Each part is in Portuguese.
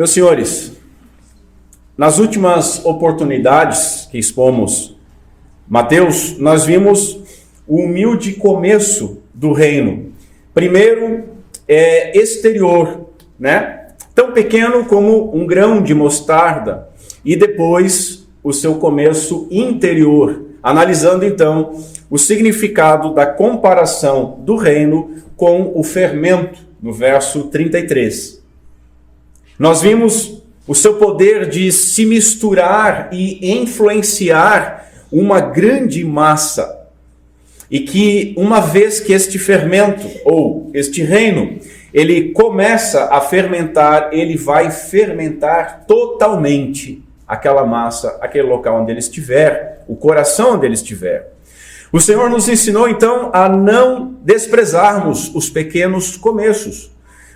Meus senhores, nas últimas oportunidades que expomos Mateus, nós vimos o humilde começo do reino. Primeiro, exterior, né? Tão pequeno como um grão de mostarda. E depois, o seu começo interior. Analisando, então, o significado da comparação do reino com o fermento, no verso 33. Nós vimos o seu poder de se misturar e influenciar uma grande massa. E que uma vez que este fermento, ou este reino, ele começa a fermentar, ele vai fermentar totalmente aquela massa, aquele local onde ele estiver, o coração onde ele estiver. O Senhor nos ensinou então a não desprezarmos os pequenos começos,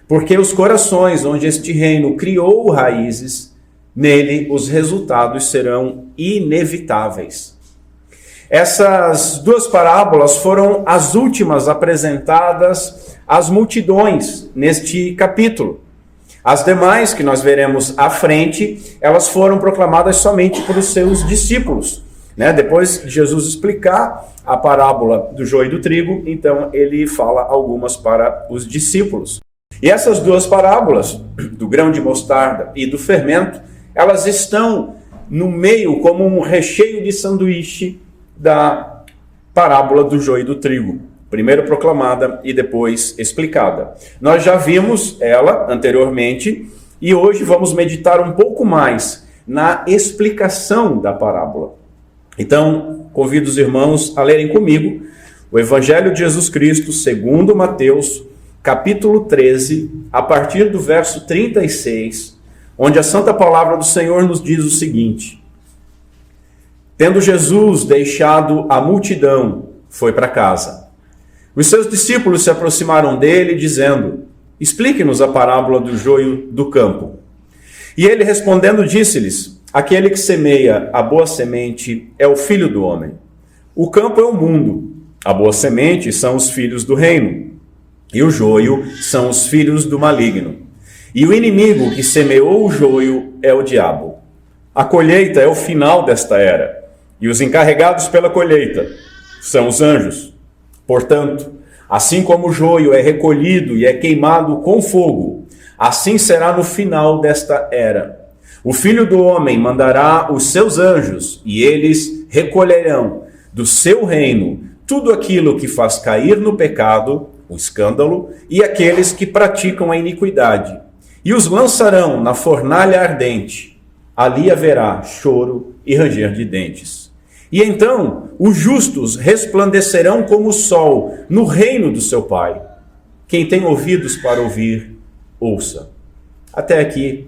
porque os corações onde este reino criou raízes, nele os resultados serão inevitáveis. Essas duas parábolas foram as últimas apresentadas às multidões neste capítulo. As demais, que nós veremos à frente, elas foram proclamadas somente para os seus discípulos. Depois de Jesus explicar a parábola do joio e do trigo, então ele fala algumas para os discípulos. E essas duas parábolas, do grão de mostarda e do fermento, elas estão no meio como um recheio de sanduíche da parábola do joio e do trigo. Primeiro proclamada e depois explicada. Nós já vimos ela anteriormente e hoje vamos meditar um pouco mais na explicação da parábola. Então, convido os irmãos a lerem comigo o Evangelho de Jesus Cristo segundo Mateus, capítulo 13, a partir do verso 36, onde a santa palavra do Senhor nos diz o seguinte: Tendo Jesus deixado a multidão, foi para casa. Os seus discípulos se aproximaram dele, dizendo: Explique-nos a parábola do joio do campo. E ele respondendo disse-lhes: Aquele que semeia a boa semente é o Filho do homem. O campo é o mundo, a boa semente são os filhos do reino, e o joio são os filhos do maligno. E o inimigo que semeou o joio é o diabo. A colheita é o final desta era, e os encarregados pela colheita são os anjos. Portanto, assim como o joio é recolhido e é queimado com fogo, assim será no final desta era. O Filho do Homem mandará os seus anjos, e eles recolherão do seu reino tudo aquilo que faz cair no pecado, o escândalo, e aqueles que praticam a iniquidade, e os lançarão na fornalha ardente. Ali haverá choro e ranger de dentes. E então os justos resplandecerão como o sol no reino do seu Pai. Quem tem ouvidos para ouvir, ouça. Até aqui.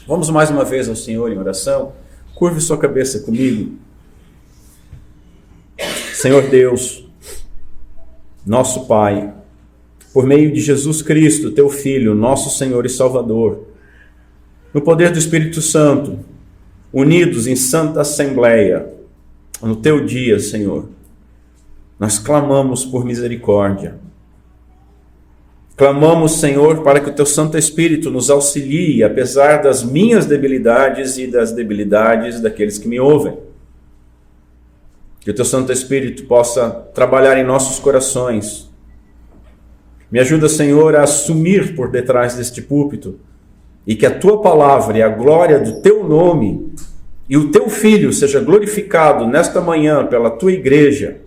Vamos mais uma vez ao Senhor em oração. Curve sua cabeça comigo. Senhor Deus, nosso Pai, por meio de Jesus Cristo, teu Filho, nosso Senhor e Salvador, no poder do Espírito Santo, unidos em santa assembleia, no teu dia, Senhor, nós clamamos por misericórdia. Clamamos, Senhor, para que o teu Santo Espírito nos auxilie, apesar das minhas debilidades e das debilidades daqueles que me ouvem. Que o teu Santo Espírito possa trabalhar em nossos corações. Me ajuda, Senhor, a assumir por detrás deste púlpito e que a tua palavra e a glória do teu nome e o teu Filho seja glorificado nesta manhã pela tua igreja.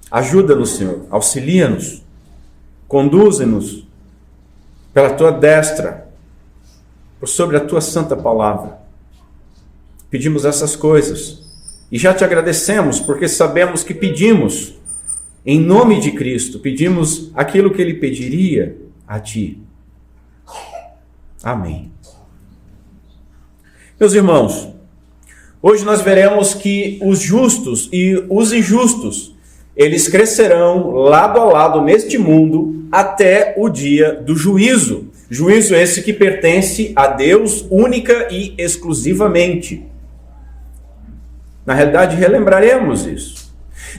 Ajuda-nos, Senhor, auxilia-nos, conduze-nos pela tua destra, por sobre a tua santa palavra. Pedimos essas coisas e já te agradecemos porque sabemos que pedimos em nome de Cristo, pedimos aquilo que ele pediria a ti. Amém. Meus irmãos, hoje nós veremos que os justos e os injustos, eles crescerão lado a lado neste mundo até o dia do juízo. Juízo esse que pertence a Deus única e exclusivamente. Na realidade, relembraremos isso.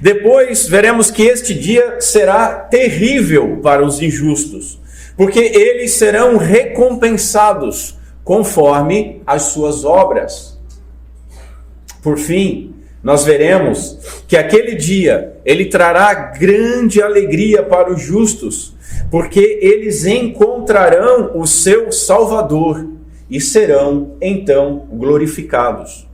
Depois veremos que este dia será terrível para os injustos, porque eles serão recompensados conforme as suas obras. Por fim, nós veremos que aquele dia ele trará grande alegria para os justos, porque eles encontrarão o seu Salvador e serão então glorificados.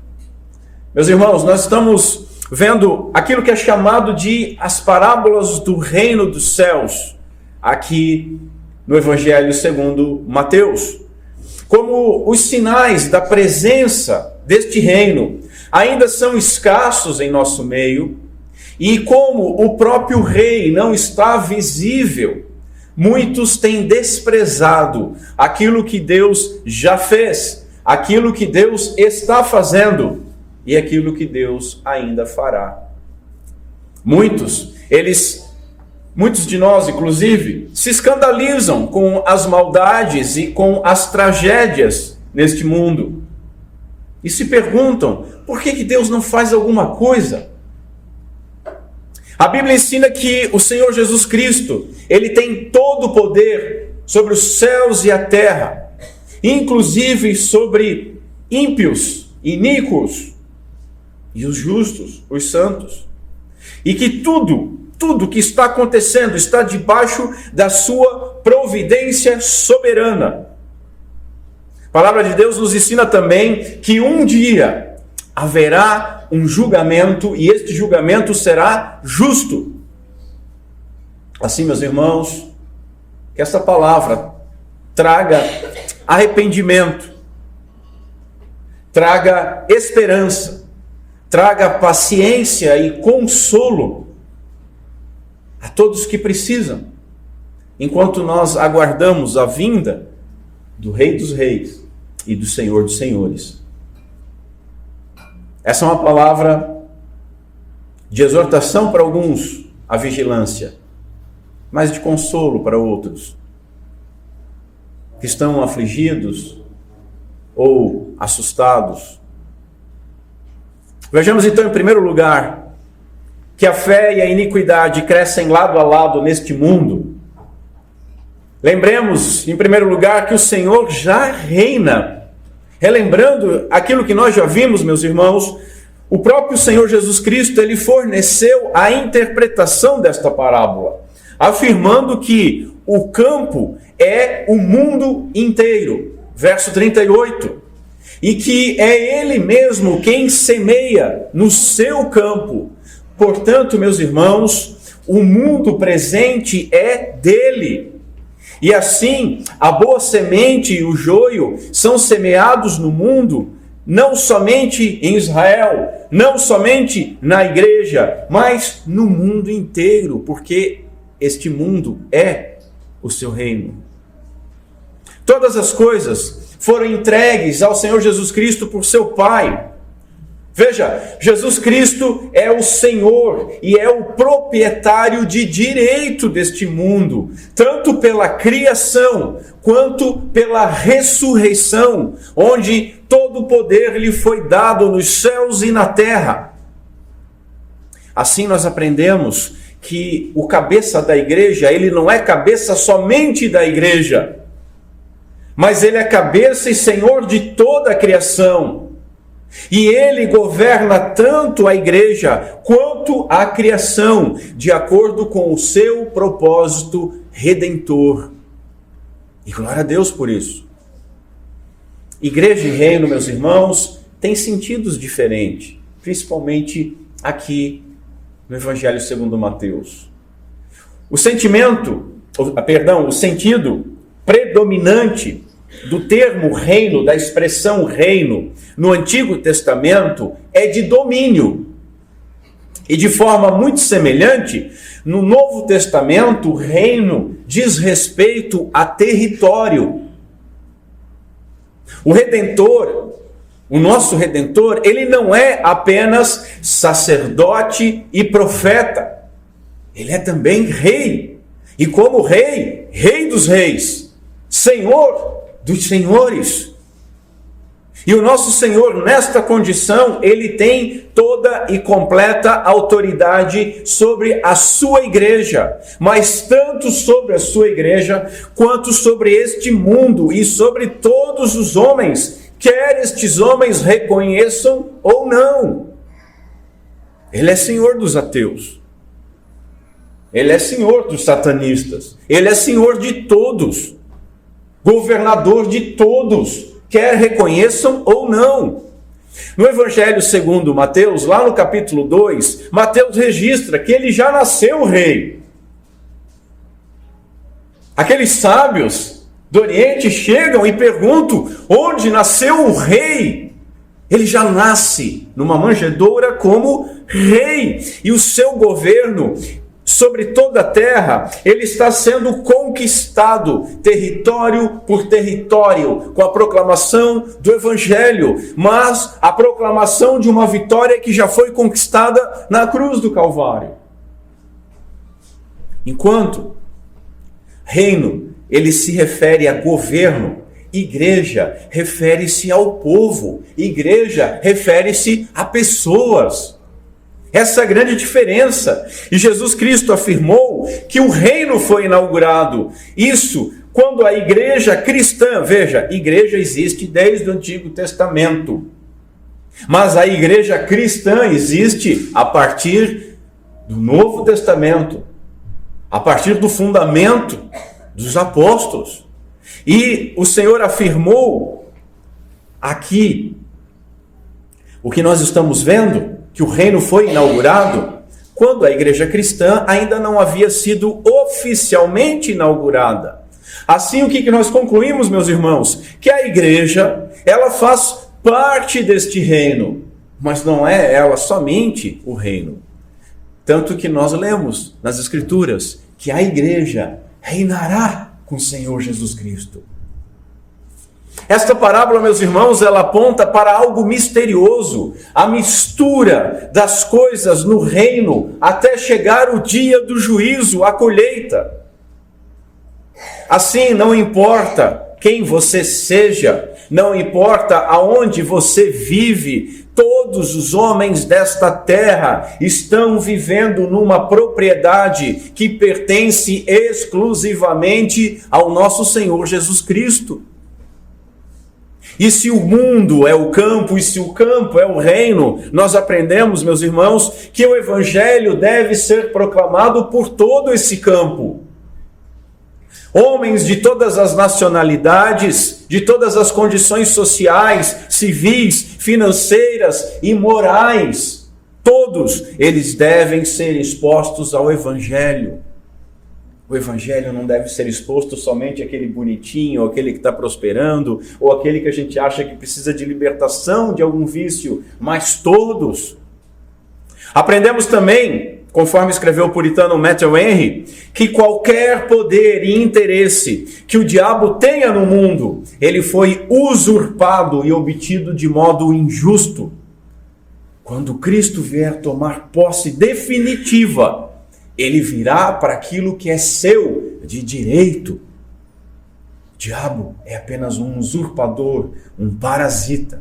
Meus irmãos, nós estamos vendo aquilo que é chamado de as parábolas do reino dos céus, aqui no Evangelho segundo Mateus. Como os sinais da presença deste reino ainda são escassos em nosso meio, e como o próprio rei não está visível, muitos têm desprezado aquilo que Deus já fez, aquilo que Deus está fazendo e aquilo que Deus ainda fará. Muitos de nós, inclusive, se escandalizam com as maldades e com as tragédias neste mundo. E se perguntam, por que Deus não faz alguma coisa? A Bíblia ensina que o Senhor Jesus Cristo, Ele tem todo o poder sobre os céus e a terra, inclusive sobre ímpios, iníquos, e os justos, os santos. E que tudo que está acontecendo está debaixo da sua providência soberana. A palavra de Deus nos ensina também que um dia haverá um julgamento e este julgamento será justo. Assim, meus irmãos, que essa palavra traga arrependimento, traga esperança, traga paciência e consolo a todos que precisam, enquanto nós aguardamos a vinda do Rei dos Reis e do Senhor dos Senhores. Essa é uma palavra de exortação para alguns à vigilância, mas de consolo para outros que estão afligidos ou assustados. Vejamos então, em primeiro lugar, que a fé e a iniquidade crescem lado a lado neste mundo. Lembremos, em primeiro lugar, que o Senhor já reina. Relembrando aquilo que nós já vimos, meus irmãos, o próprio Senhor Jesus Cristo, Ele forneceu a interpretação desta parábola, afirmando que o campo é o mundo inteiro. Verso 38. E que é Ele mesmo quem semeia no seu campo. Portanto, meus irmãos, o mundo presente é dele. E assim, a boa semente e o joio são semeados no mundo, não somente em Israel, não somente na igreja, mas no mundo inteiro, porque este mundo é o seu reino. Todas as coisas foram entregues ao Senhor Jesus Cristo por seu Pai. Veja, Jesus Cristo é o Senhor e é o proprietário de direito deste mundo, tanto pela criação quanto pela ressurreição, onde todo o poder lhe foi dado nos céus e na terra. Assim nós aprendemos que o cabeça da igreja, ele não é cabeça somente da igreja, mas ele é cabeça e senhor de toda a criação. E ele governa tanto a igreja quanto a criação, de acordo com o seu propósito redentor. E glória a Deus por isso. Igreja e reino, meus irmãos, tem sentidos diferentes, principalmente aqui no Evangelho segundo Mateus. O sentido predominante do termo reino, da expressão reino, no Antigo Testamento, é de domínio. E de forma muito semelhante, no Novo Testamento, o reino diz respeito a território. O Redentor, o nosso Redentor, ele não é apenas sacerdote e profeta. Ele é também rei. E como rei, rei dos reis, senhor dos senhores. E o nosso Senhor, nesta condição, Ele tem toda e completa autoridade sobre a sua igreja, mas tanto sobre a sua igreja, quanto sobre este mundo e sobre todos os homens, quer estes homens reconheçam ou não. Ele é Senhor dos ateus. Ele é Senhor dos satanistas. Ele é Senhor de todos. Governador de todos, quer reconheçam ou não. No Evangelho segundo Mateus, lá no capítulo 2, Mateus registra que ele já nasceu rei. Aqueles sábios do Oriente chegam e perguntam onde nasceu o rei. Ele já nasce numa manjedoura como rei. E o seu governo sobre toda a terra, ele está sendo conquistado, território por território, com a proclamação do Evangelho, mas a proclamação de uma vitória que já foi conquistada na cruz do Calvário. Enquanto reino, ele se refere a governo, igreja refere-se ao povo, igreja refere-se a pessoas. Essa é a grande diferença. E Jesus Cristo afirmou que o reino foi inaugurado. Isso quando a igreja cristã, veja, igreja existe desde o Antigo Testamento. Mas a igreja cristã existe a partir do Novo Testamento, a partir do fundamento dos apóstolos. E o Senhor afirmou aqui o que nós estamos vendo, que o reino foi inaugurado quando a igreja cristã ainda não havia sido oficialmente inaugurada. Assim, o que nós concluímos, meus irmãos? Que a igreja, ela faz parte deste reino, mas não é ela somente o reino. Tanto que nós lemos nas Escrituras que a igreja reinará com o Senhor Jesus Cristo. Esta parábola, meus irmãos, ela aponta para algo misterioso, a mistura das coisas no reino até chegar o dia do juízo, a colheita. Assim, não importa quem você seja, não importa aonde você vive, todos os homens desta terra estão vivendo numa propriedade que pertence exclusivamente ao nosso Senhor Jesus Cristo. E se o mundo é o campo, e se o campo é o reino, nós aprendemos, meus irmãos, que o Evangelho deve ser proclamado por todo esse campo. Homens de todas as nacionalidades, de todas as condições sociais, civis, financeiras e morais, todos eles devem ser expostos ao Evangelho. O Evangelho não deve ser exposto somente àquele bonitinho, ou aquele que está prosperando, ou aquele que a gente acha que precisa de libertação de algum vício, mas todos. Aprendemos também, conforme escreveu o puritano Matthew Henry, que qualquer poder e interesse que o diabo tenha no mundo, ele foi usurpado e obtido de modo injusto. Quando Cristo vier tomar posse definitiva, ele virá para aquilo que é seu de direito. O diabo é apenas um usurpador, um parasita.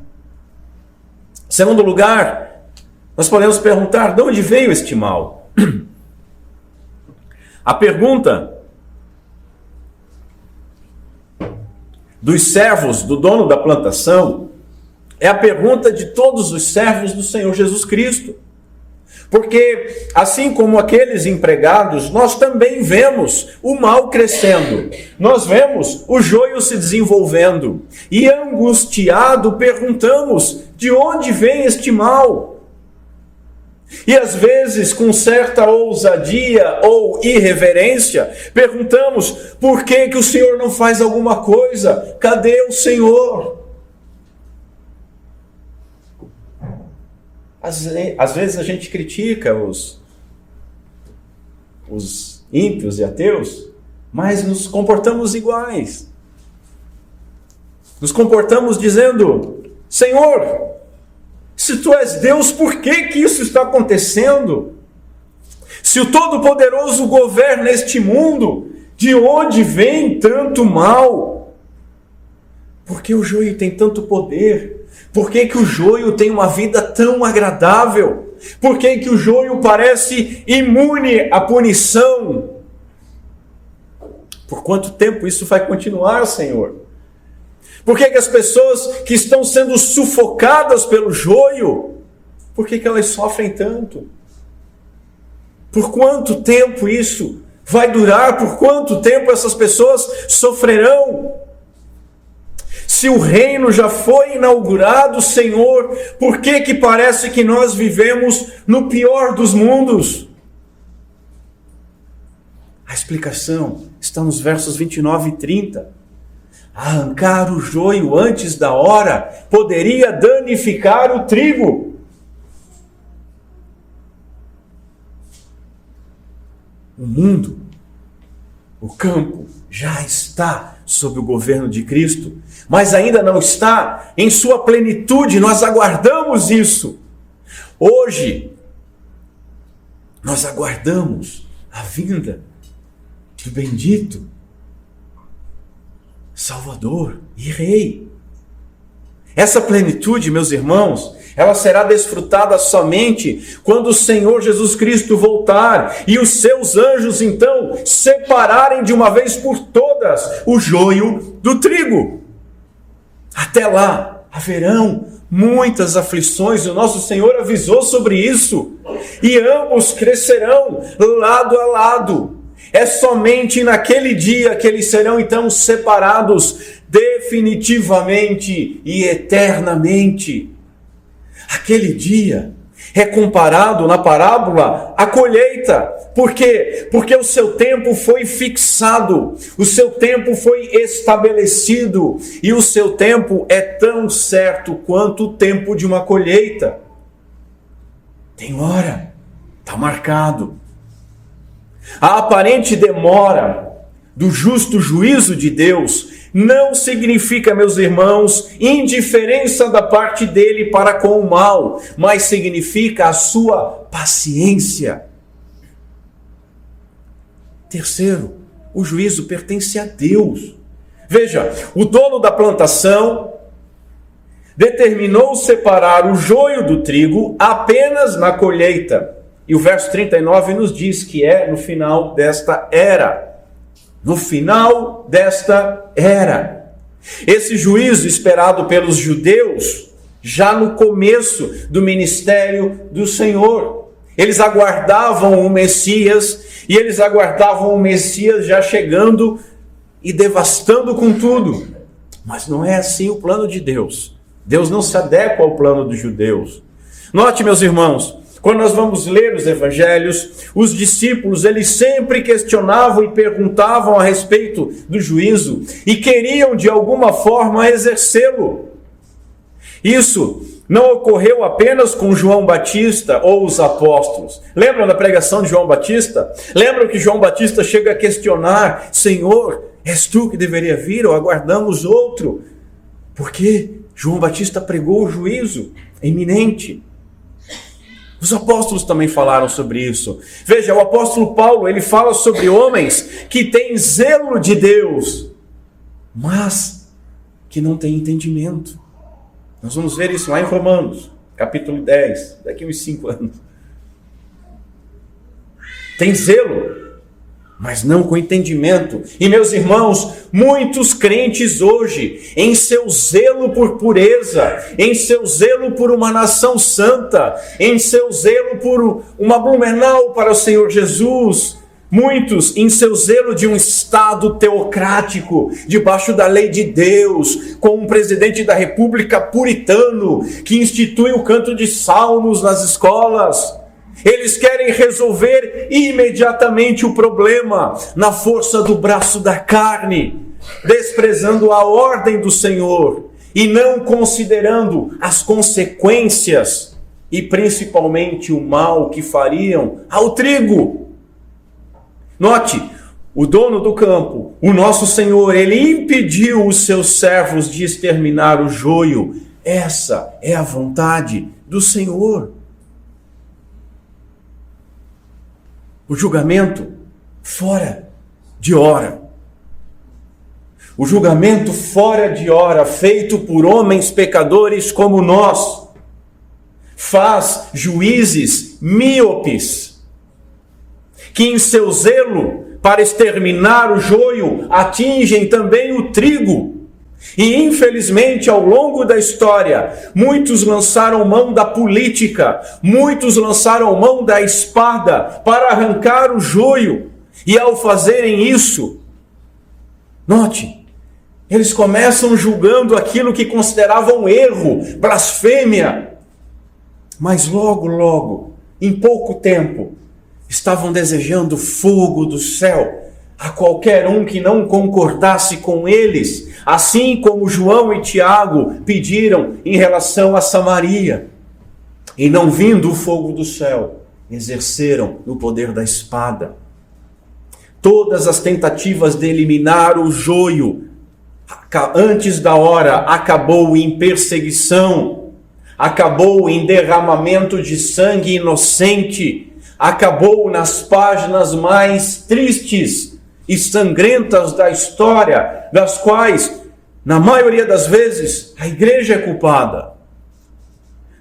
Em segundo lugar, nós podemos perguntar, de onde veio este mal? A pergunta dos servos do dono da plantação é a pergunta de todos os servos do Senhor Jesus Cristo. Porque, assim como aqueles empregados, nós também vemos o mal crescendo. Nós vemos o joio se desenvolvendo. E angustiado perguntamos, de onde vem este mal? E às vezes, com certa ousadia ou irreverência, perguntamos, por que o Senhor não faz alguma coisa? Cadê o Senhor? Às vezes a gente critica os ímpios e ateus, mas nos comportamos iguais. Nos comportamos dizendo, Senhor, se Tu és Deus, por que isso está acontecendo? Se o Todo-Poderoso governa este mundo, de onde vem tanto mal? Por que o joio tem tanto poder? Por que que o joio tem uma vida tão agradável? Por que que o joio parece imune à punição? Por quanto tempo isso vai continuar, Senhor? Por que que as pessoas que estão sendo sufocadas pelo joio, por que que elas sofrem tanto? Por quanto tempo isso vai durar? Por quanto tempo essas pessoas sofrerão? Se o reino já foi inaugurado, Senhor, por que que parece que nós vivemos no pior dos mundos? A explicação está nos versos 29 e 30. Arrancar o joio antes da hora poderia danificar o trigo. O mundo, o campo, já está sob o governo de Cristo, mas ainda não está em sua plenitude. Nós aguardamos isso. Hoje, nós aguardamos a vinda do bendito Salvador e Rei. Essa plenitude, meus irmãos, ela será desfrutada somente quando o Senhor Jesus Cristo voltar e os seus anjos, então, separarem de uma vez por todas o joio do trigo. Até lá, haverão muitas aflições, o nosso Senhor avisou sobre isso, e ambos crescerão lado a lado. É somente naquele dia que eles serão então separados definitivamente e eternamente. Aquele dia é comparado na parábola à colheita. Por quê? Porque o seu tempo foi fixado, o seu tempo foi estabelecido, e o seu tempo é tão certo quanto o tempo de uma colheita. Tem hora, está marcado. A aparente demora do justo juízo de Deus não significa, meus irmãos, indiferença da parte dele para com o mal, mas significa a sua paciência. Terceiro, o juízo pertence a Deus. Veja, o dono da plantação determinou separar o joio do trigo apenas na colheita. E o verso 39 nos diz que é no final desta era. No final desta era. Esse juízo esperado pelos judeus, já no começo do ministério do Senhor. Eles aguardavam o Messias, e eles aguardavam o Messias já chegando e devastando com tudo. Mas não é assim o plano de Deus. Deus não se adequa ao plano dos judeus. Note, meus irmãos, quando nós vamos ler os evangelhos, os discípulos, eles sempre questionavam e perguntavam a respeito do juízo e queriam de alguma forma exercê-lo. Isso não ocorreu apenas com João Batista ou os apóstolos. Lembram da pregação de João Batista? Lembram que João Batista chega a questionar: Senhor, és tu que deveria vir ou aguardamos outro? Porque João Batista pregou o juízo iminente. Os apóstolos também falaram sobre isso. Veja, o apóstolo Paulo, ele fala sobre homens que têm zelo de Deus, mas que não têm entendimento. Nós vamos ver isso lá em Romanos, capítulo 10, daqui uns 5 anos. Tem zelo, mas não com entendimento. E, meus irmãos, muitos crentes hoje, em seu zelo por pureza, em seu zelo por uma nação santa, em seu zelo por uma Blumenau para o Senhor Jesus, muitos em seu zelo de um Estado teocrático, debaixo da lei de Deus, com um presidente da República puritano, que institui o canto de salmos nas escolas. Eles querem resolver imediatamente o problema na força do braço da carne, desprezando a ordem do Senhor e não considerando as consequências e principalmente o mal que fariam ao trigo. Note, o dono do campo, o nosso Senhor, ele impediu os seus servos de exterminar o joio. Essa é a vontade do Senhor. O julgamento fora de hora. O julgamento fora de hora, feito por homens pecadores como nós, faz juízes míopes, que em seu zelo para exterminar o joio, atingem também o trigo. E infelizmente, ao longo da história, muitos lançaram mão da política, muitos lançaram mão da espada para arrancar o joio. E ao fazerem isso, note, eles começam julgando aquilo que consideravam erro, blasfêmia. Mas logo, em pouco tempo, estavam desejando fogo do céu a qualquer um que não concordasse com eles, assim como João e Tiago pediram em relação a Samaria. E não vindo o fogo do céu, exerceram o poder da espada. Todas as tentativas de eliminar o joio antes da hora acabou em perseguição, acabou em derramamento de sangue inocente, acabou nas páginas mais tristes e sangrentas da história, das quais, na maioria das vezes, a igreja é culpada.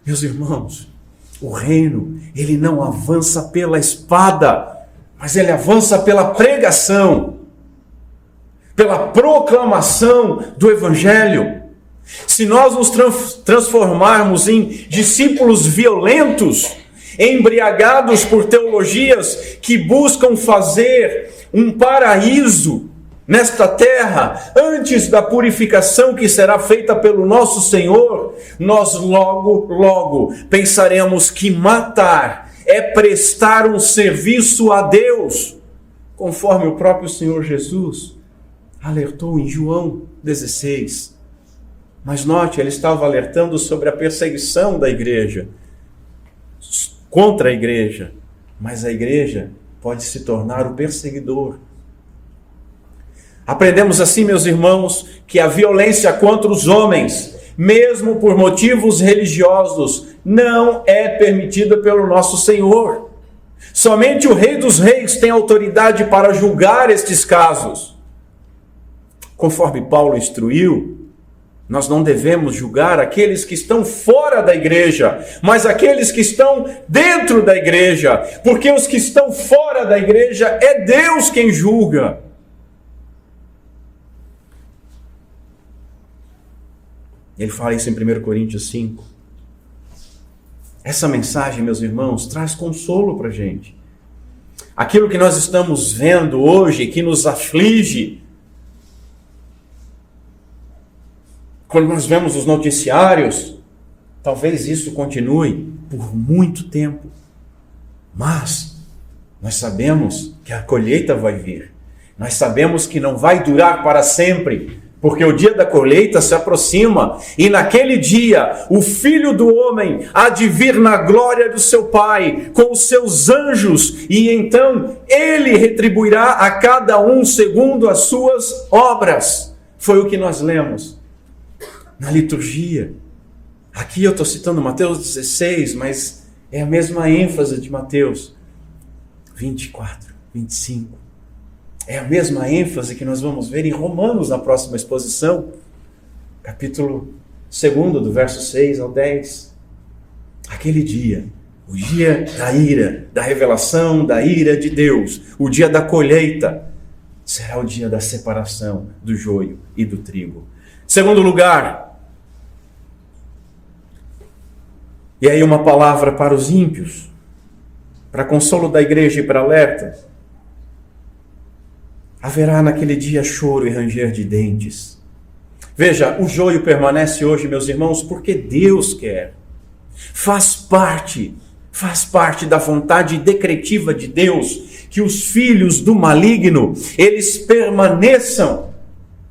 Meus irmãos, o reino, ele não avança pela espada, mas ele avança pela pregação, pela proclamação do evangelho. Se nós nos transformarmos em discípulos violentos, embriagados por teologias que buscam fazer um paraíso nesta terra, antes da purificação que será feita pelo nosso Senhor, nós logo pensaremos que matar é prestar um serviço a Deus, conforme o próprio Senhor Jesus alertou em João 16. Mas note, ele estava alertando sobre a perseguição da igreja, contra a igreja, mas a igreja pode se tornar o perseguidor. Aprendemos assim, meus irmãos, que a violência contra os homens, mesmo por motivos religiosos, não é permitida pelo nosso Senhor. Somente o Rei dos Reis tem autoridade para julgar estes casos. Conforme Paulo instruiu, nós não devemos julgar aqueles que estão fora da igreja, mas aqueles que estão dentro da igreja, porque os que estão fora da igreja é Deus quem julga. Ele fala isso em 1 Coríntios 5. Essa mensagem, meus irmãos, traz consolo para a gente. Aquilo que nós estamos vendo hoje, que nos aflige, quando nós vemos os noticiários, talvez isso continue por muito tempo. Mas nós sabemos que a colheita vai vir. Nós sabemos que não vai durar para sempre, porque o dia da colheita se aproxima. E naquele dia, o Filho do Homem há de vir na glória do seu Pai, com os seus anjos, e então ele retribuirá a cada um segundo as suas obras. Foi o que nós lemos na liturgia. Aqui eu estou citando Mateus 16, mas é a mesma ênfase de Mateus 24, 25. É a mesma ênfase que nós vamos ver em Romanos na próxima exposição, capítulo 2, do verso 6 ao 10. Aquele dia, o dia da ira, da revelação da ira de Deus, o dia da colheita, será o dia da separação do joio e do trigo. Segundo lugar, e aí uma palavra para os ímpios, para consolo da igreja e para alerta: haverá naquele dia choro e ranger de dentes. Veja, o joio permanece hoje, meus irmãos, porque Deus quer. Faz parte da vontade decretiva de Deus que os filhos do maligno, eles permaneçam.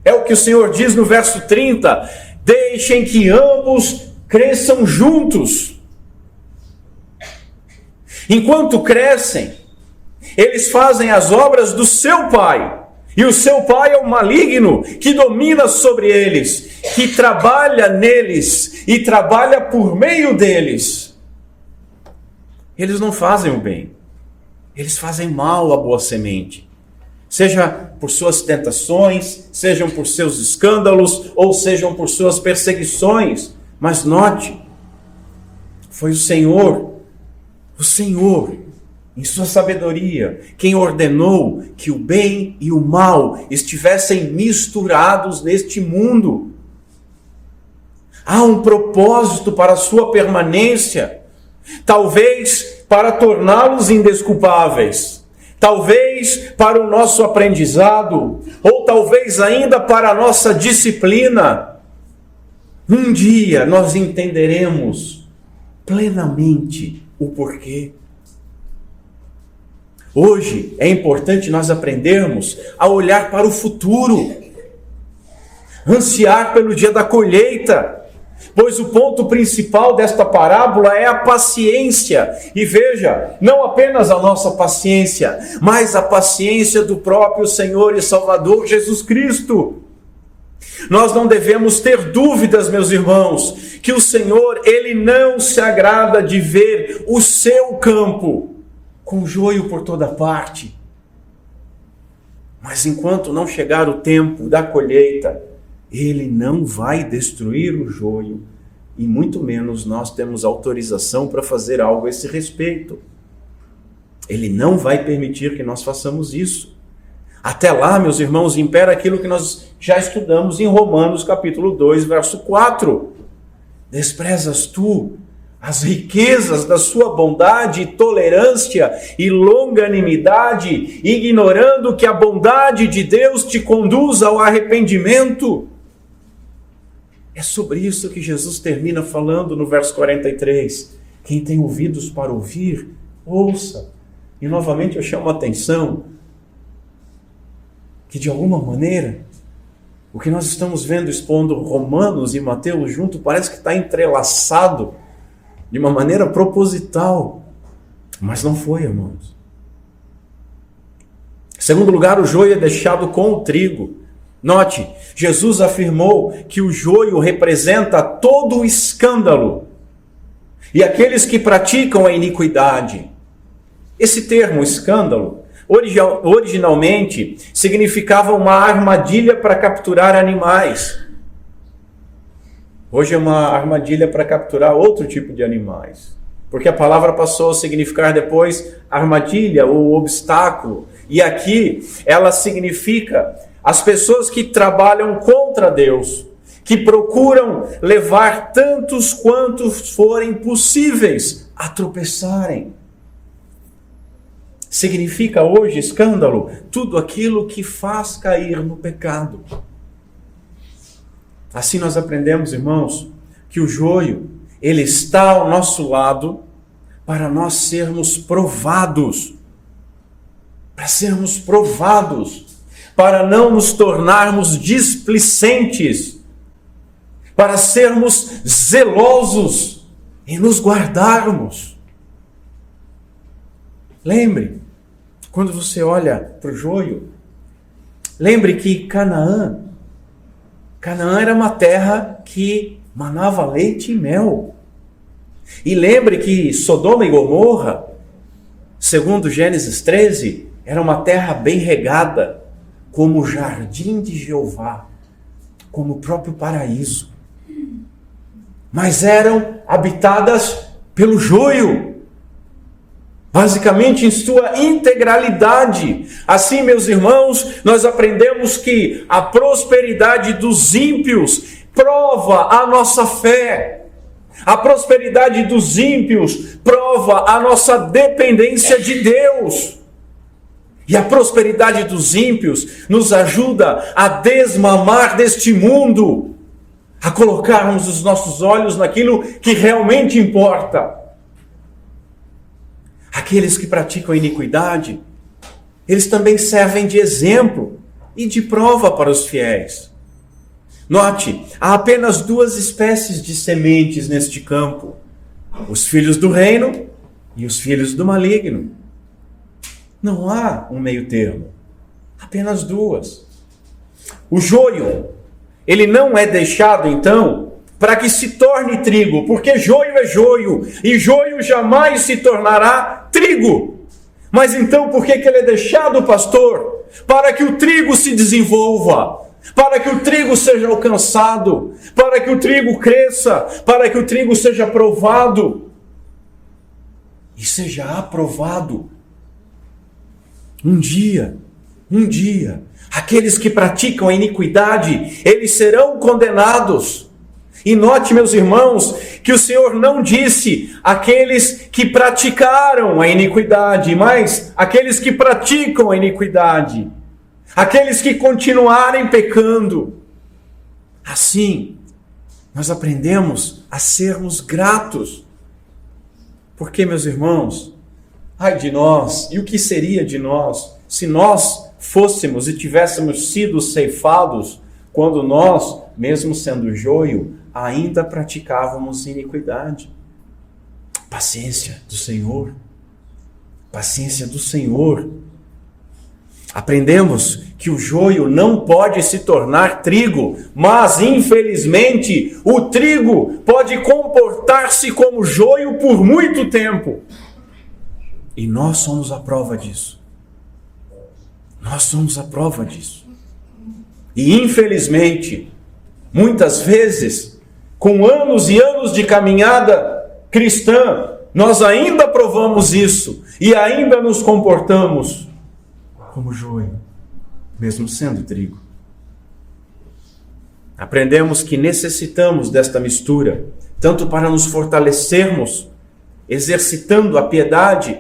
É o que o Senhor diz no verso 30, deixem que ambos cresçam juntos. Enquanto crescem, eles fazem as obras do seu pai. E o seu pai é o maligno que domina sobre eles, que trabalha neles e trabalha por meio deles. Eles não fazem o bem, eles fazem mal à boa semente. seja por suas tentações, sejam por seus escândalos, ou sejam por suas perseguições. Mas note, foi o Senhor, em sua sabedoria, quem ordenou que o bem e o mal estivessem misturados neste mundo. Há um propósito para a sua permanência, talvez para torná-los indesculpáveis, talvez para o nosso aprendizado, ou talvez ainda para a nossa disciplina. Um dia nós entenderemos plenamente o porquê. Hoje é importante nós aprendermos a olhar para o futuro, ansiar pelo dia da colheita, pois o ponto principal desta parábola é a paciência. E veja, não apenas a nossa paciência, mas a paciência do próprio Senhor e Salvador Jesus Cristo. Nós não devemos ter dúvidas, meus irmãos, que o Senhor, Ele não se agrada de ver o seu campo com joio por toda parte. Mas enquanto não chegar o tempo da colheita, Ele não vai destruir o joio, e muito menos nós temos autorização para fazer algo a esse respeito. Ele não vai permitir que nós façamos isso. Até lá, meus irmãos, impera aquilo que nós já estudamos em Romanos capítulo 2, verso 4. Desprezas tu as riquezas da sua bondade, tolerância e longanimidade, ignorando que a bondade de Deus te conduz ao arrependimento. É sobre isso que Jesus termina falando no verso 43. Quem tem ouvidos para ouvir, ouça. E novamente eu chamo a atenção que de alguma maneira o que nós estamos vendo expondo Romanos e Mateus junto parece que está entrelaçado de uma maneira proposital, mas não foi, irmãos. Em segundo lugar, o joio é deixado com o trigo. Note, Jesus afirmou que o joio representa todo o escândalo e aqueles que praticam a iniquidade. Esse termo, escândalo, originalmente significava uma armadilha para capturar animais. Hoje é uma armadilha para capturar outro tipo de animais, porque a palavra passou a significar depois armadilha ou obstáculo, e aqui ela significa as pessoas que trabalham contra Deus, que procuram levar tantos quantos forem possíveis a tropeçarem. Significa hoje, escândalo, tudo aquilo que faz cair no pecado. Assim nós aprendemos, irmãos, que o joio, ele está ao nosso lado para nós sermos provados. Para sermos provados, para não nos tornarmos displicentes, para sermos zelosos e nos guardarmos. Lembre, quando você olha para o joio, lembre que Canaã era uma terra que manava leite e mel. E lembre que Sodoma e Gomorra, segundo Gênesis 13, era uma terra bem regada, como o jardim de Jeová, como o próprio paraíso. Mas eram habitadas pelo joio, basicamente em sua integralidade. Assim, meus irmãos, nós aprendemos que a prosperidade dos ímpios prova a nossa fé. A prosperidade dos ímpios prova a nossa dependência de Deus. E a prosperidade dos ímpios nos ajuda a desmamar deste mundo, a colocarmos os nossos olhos naquilo que realmente importa. Aqueles que praticam a iniquidade, eles também servem de exemplo e de prova para os fiéis. Note, há apenas duas espécies de sementes neste campo: os filhos do reino e os filhos do maligno. Não há um meio termo, apenas duas. O joio, ele não é deixado então para que se torne trigo, porque joio é joio, e joio jamais se tornará trigo. Mas então por que ele é deixado, pastor? para que o trigo se desenvolva, para que o trigo seja alcançado, para que o trigo cresça, para que o trigo seja provado e seja aprovado. Um dia, aqueles que praticam a iniquidade, eles serão condenados. E note, meus irmãos, que o Senhor não disse aqueles que praticaram a iniquidade, mas aqueles que praticam a iniquidade, aqueles que continuarem pecando. Assim, nós aprendemos a sermos gratos. Porque, meus irmãos, ai de nós, e o que seria de nós se nós fôssemos e tivéssemos sido ceifados quando nós, mesmo sendo joio, ainda praticávamos iniquidade? Paciência do Senhor. Paciência do Senhor. Aprendemos que o joio não pode se tornar trigo, mas, infelizmente, o trigo pode comportar-se como joio por muito tempo. E nós somos a prova disso. Nós somos a prova disso. E, infelizmente, muitas vezes, com anos e anos de caminhada cristã, nós ainda provamos isso e ainda nos comportamos como joio, mesmo sendo trigo. Aprendemos que necessitamos desta mistura, tanto para nos fortalecermos, exercitando a piedade,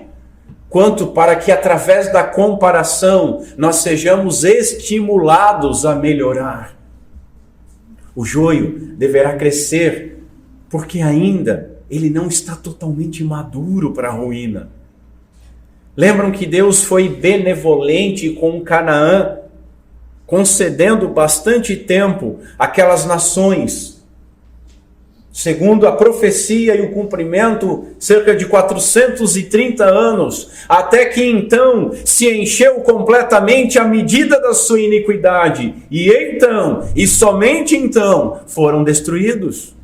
quanto para que, através da comparação, nós sejamos estimulados a melhorar. O joio deverá crescer, porque ainda ele não está totalmente maduro para a ruína. Lembram que Deus foi benevolente com Canaã, concedendo bastante tempo àquelas nações. Segundo a profecia e o cumprimento, cerca de 430 anos, até que então se encheu completamente a medida da sua iniquidade. E então, e somente então, foram destruídos.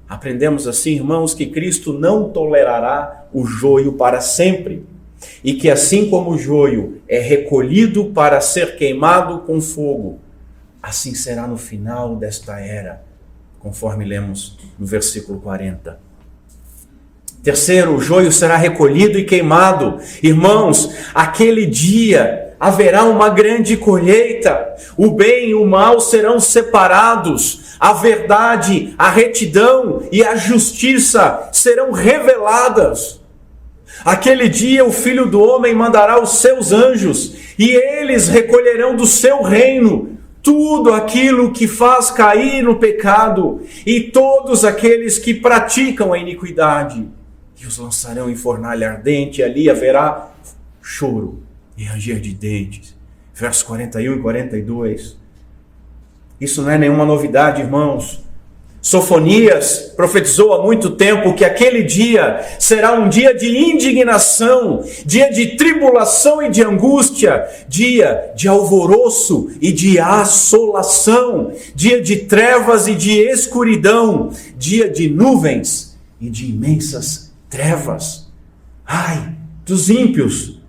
Aprendemos assim, irmãos, que Cristo não tolerará o joio para sempre. E que assim como o joio é recolhido para ser queimado com fogo, assim será no final desta era, conforme lemos no versículo 40. Terceiro, o joio será recolhido e queimado. Irmãos, aquele dia haverá uma grande colheita. O bem e o mal serão separados. A verdade, a retidão e a justiça serão reveladas. Aquele dia o Filho do Homem mandará os seus anjos e eles recolherão do seu reino tudo aquilo que faz cair no pecado e todos aqueles que praticam a iniquidade, e os lançarão em fornalha ardente, e ali haverá choro e ranger de dentes. Versos 41 e 42. Isso não é nenhuma novidade, irmãos. Sofonias profetizou há muito tempo que aquele dia será um dia de indignação, dia de tribulação e de angústia, dia de alvoroço e de assolação, dia de trevas e de escuridão, dia de nuvens e de imensas trevas. Ai dos ímpios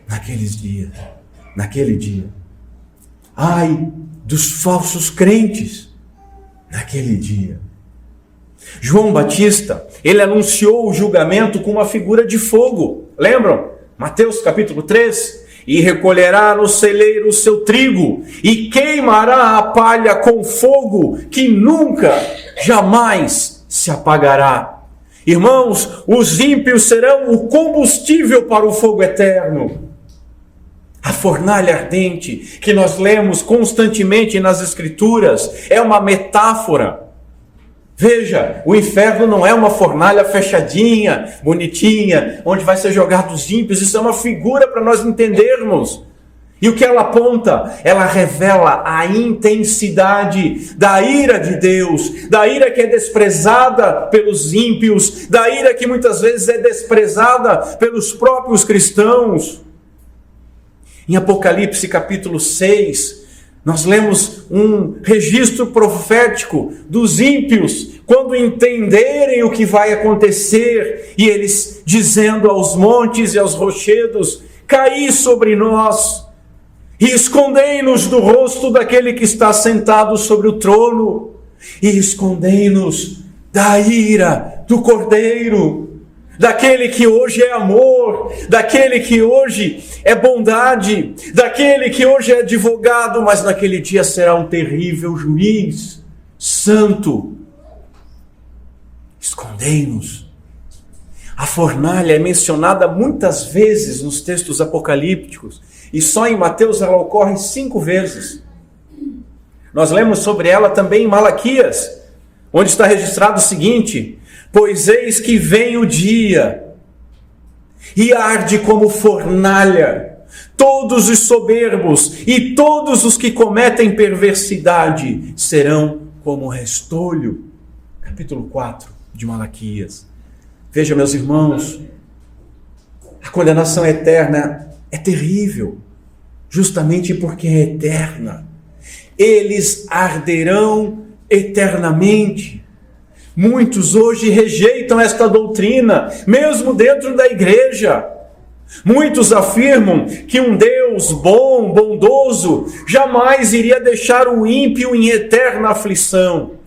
naquele dia. Ai dos falsos crentes naquele dia. João Batista, ele anunciou o julgamento com uma figura de fogo. Lembram? Mateus capítulo 3. E recolherá no celeiro o seu trigo, e queimará a palha com fogo, que nunca, jamais se apagará. Irmãos, os ímpios serão o combustível para o fogo eterno. A fornalha ardente, que nós lemos constantemente nas Escrituras, é uma metáfora. Veja, o inferno não é uma fornalha fechadinha, bonitinha, onde vai ser jogado os ímpios. Isso é uma figura para nós entendermos. E o que ela aponta? Ela revela a intensidade da ira de Deus, da ira que é desprezada pelos ímpios, da ira que muitas vezes é desprezada pelos próprios cristãos. Em Apocalipse capítulo 6, nós lemos um registro profético dos ímpios, quando entenderem o que vai acontecer, e eles dizendo aos montes e aos rochedos: caí sobre nós e escondei-nos do rosto daquele que está sentado sobre o trono e escondei-nos da ira do Cordeiro, daquele que hoje é amor, daquele que hoje é bondade, daquele que hoje é advogado, mas naquele dia será um terrível juiz, santo. Escondei-nos. A fornalha é mencionada muitas vezes nos textos apocalípticos, e só em Mateus ela ocorre 5 vezes. Nós lemos sobre ela também em Malaquias, onde está registrado o seguinte: pois eis que vem o dia, e arde como fornalha, todos os soberbos e todos os que cometem perversidade serão como restolho. Capítulo 4 de Malaquias. Veja, meus irmãos, a condenação eterna é terrível, justamente porque é eterna. Eles arderão eternamente. Muitos hoje rejeitam esta doutrina, mesmo dentro da igreja. Muitos afirmam que um Deus bom, bondoso, jamais iria deixar o ímpio em eterna aflição.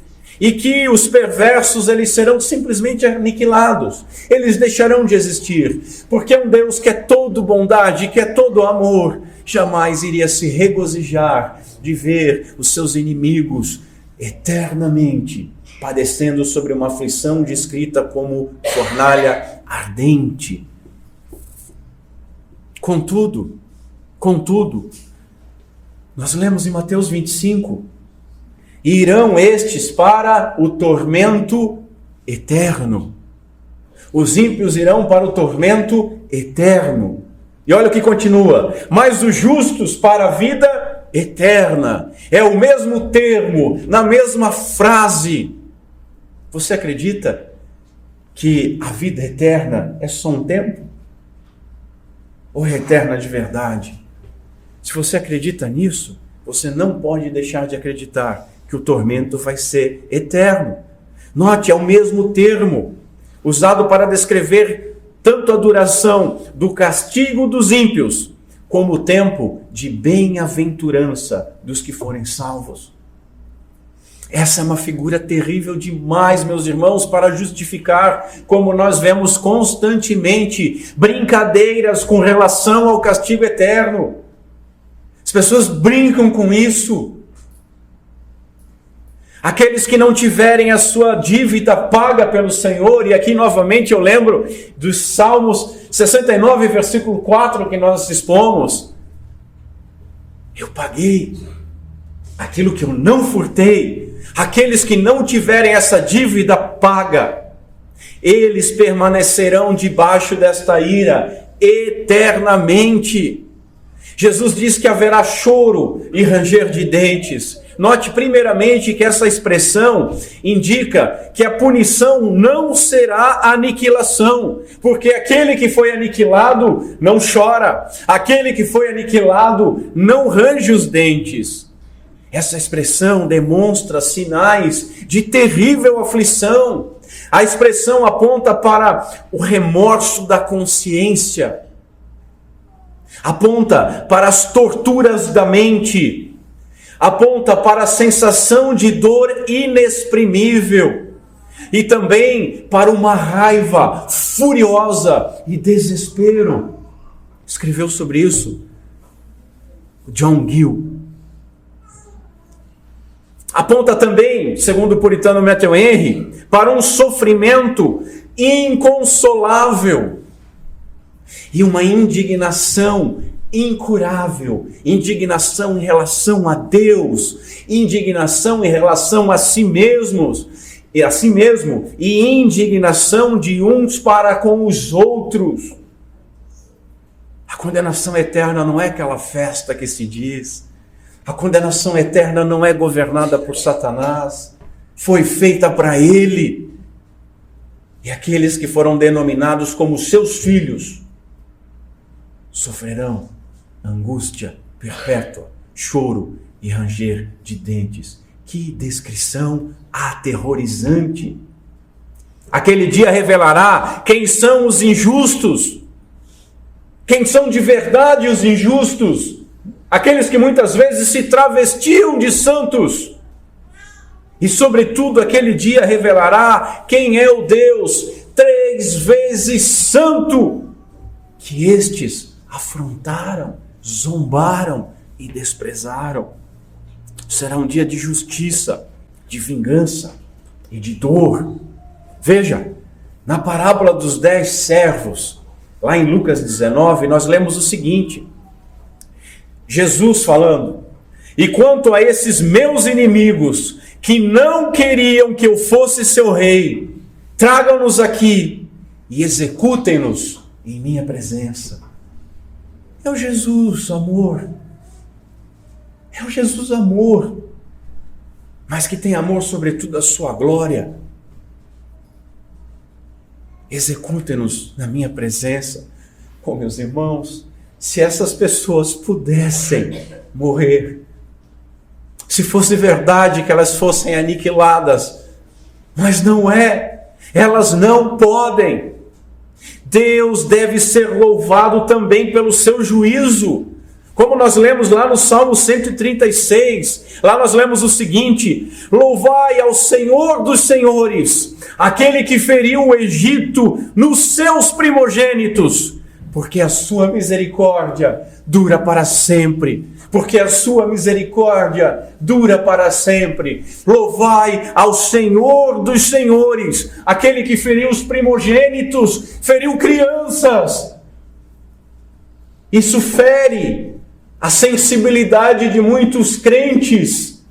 E que os perversos, eles serão simplesmente aniquilados. Eles deixarão de existir. Porque um Deus que é todo bondade, que é todo amor, jamais iria se regozijar de ver os seus inimigos eternamente padecendo sobre uma aflição descrita como fornalha ardente. Contudo, nós lemos em Mateus 25, e irão estes para o tormento eterno. Os ímpios irão para o tormento eterno. E olha o que continua: mas os justos para a vida eterna. É o mesmo termo, na mesma frase. Você acredita que a vida eterna é só um tempo? Ou é eterna de verdade? Se você acredita nisso, você não pode deixar de acreditar que o tormento vai ser eterno. Note, é o mesmo termo usado para descrever tanto a duração do castigo dos ímpios, como o tempo de bem-aventurança dos que forem salvos. Essa é uma figura terrível demais, meus irmãos, para justificar, como nós vemos constantemente, brincadeiras com relação ao castigo eterno. As pessoas brincam com isso. Aqueles que não tiverem a sua dívida paga pelo Senhor, e aqui novamente eu lembro dos Salmos 69, versículo 4, que nós expomos. Eu paguei aquilo que eu não furtei. Aqueles que não tiverem essa dívida paga, eles permanecerão debaixo desta ira eternamente. Jesus diz que haverá choro e ranger de dentes. Note primeiramente que essa expressão indica que a punição não será aniquilação, porque aquele que foi aniquilado não chora, aquele que foi aniquilado não range os dentes. Essa expressão demonstra sinais de terrível aflição. A expressão aponta para o remorso da consciência, aponta para as torturas da mente, aponta para a sensação de dor inexprimível e também para uma raiva furiosa e desespero. Escreveu sobre isso John Gill. Aponta também, segundo o puritano Matthew Henry, para um sofrimento inconsolável e uma indignação incurável, indignação em relação a Deus, indignação em relação a si mesmos, e indignação de uns para com os outros. A condenação eterna não é aquela festa que se diz. A condenação eterna não é governada por Satanás, foi feita para ele. E aqueles que foram denominados como seus filhos sofrerão angústia perpétua, choro e ranger de dentes. Que descrição aterrorizante! Aquele dia revelará quem são os injustos, Quem são de verdade os injustos? Aqueles que muitas vezes se travestiam de santos. E sobretudo aquele dia revelará quem é o Deus 3 vezes santo, que estes afrontaram, zombaram e desprezaram. Será um dia de justiça, de vingança e de dor. Veja, na parábola dos 10 servos, lá em Lucas 19, nós lemos o seguinte: Jesus falando: e quanto a esses meus inimigos, que não queriam que eu fosse seu rei, tragam-nos aqui e executem-nos em minha presença. É o Jesus, amor. É o Jesus, amor. Mas que tem amor sobretudo a sua glória. Executem-nos na minha presença. Oh, meus irmãos, se essas pessoas pudessem morrer, se fosse verdade que elas fossem aniquiladas, mas não é, elas não podem. Deus deve ser louvado também pelo seu juízo. Como nós lemos lá no Salmo 136, lá nós lemos o seguinte: louvai ao Senhor dos senhores, aquele que feriu o Egito nos seus primogênitos, porque a sua misericórdia dura para sempre. Porque a sua misericórdia dura para sempre. Louvai ao Senhor dos senhores, aquele que feriu os primogênitos, feriu crianças. Isso fere a sensibilidade de muitos crentes.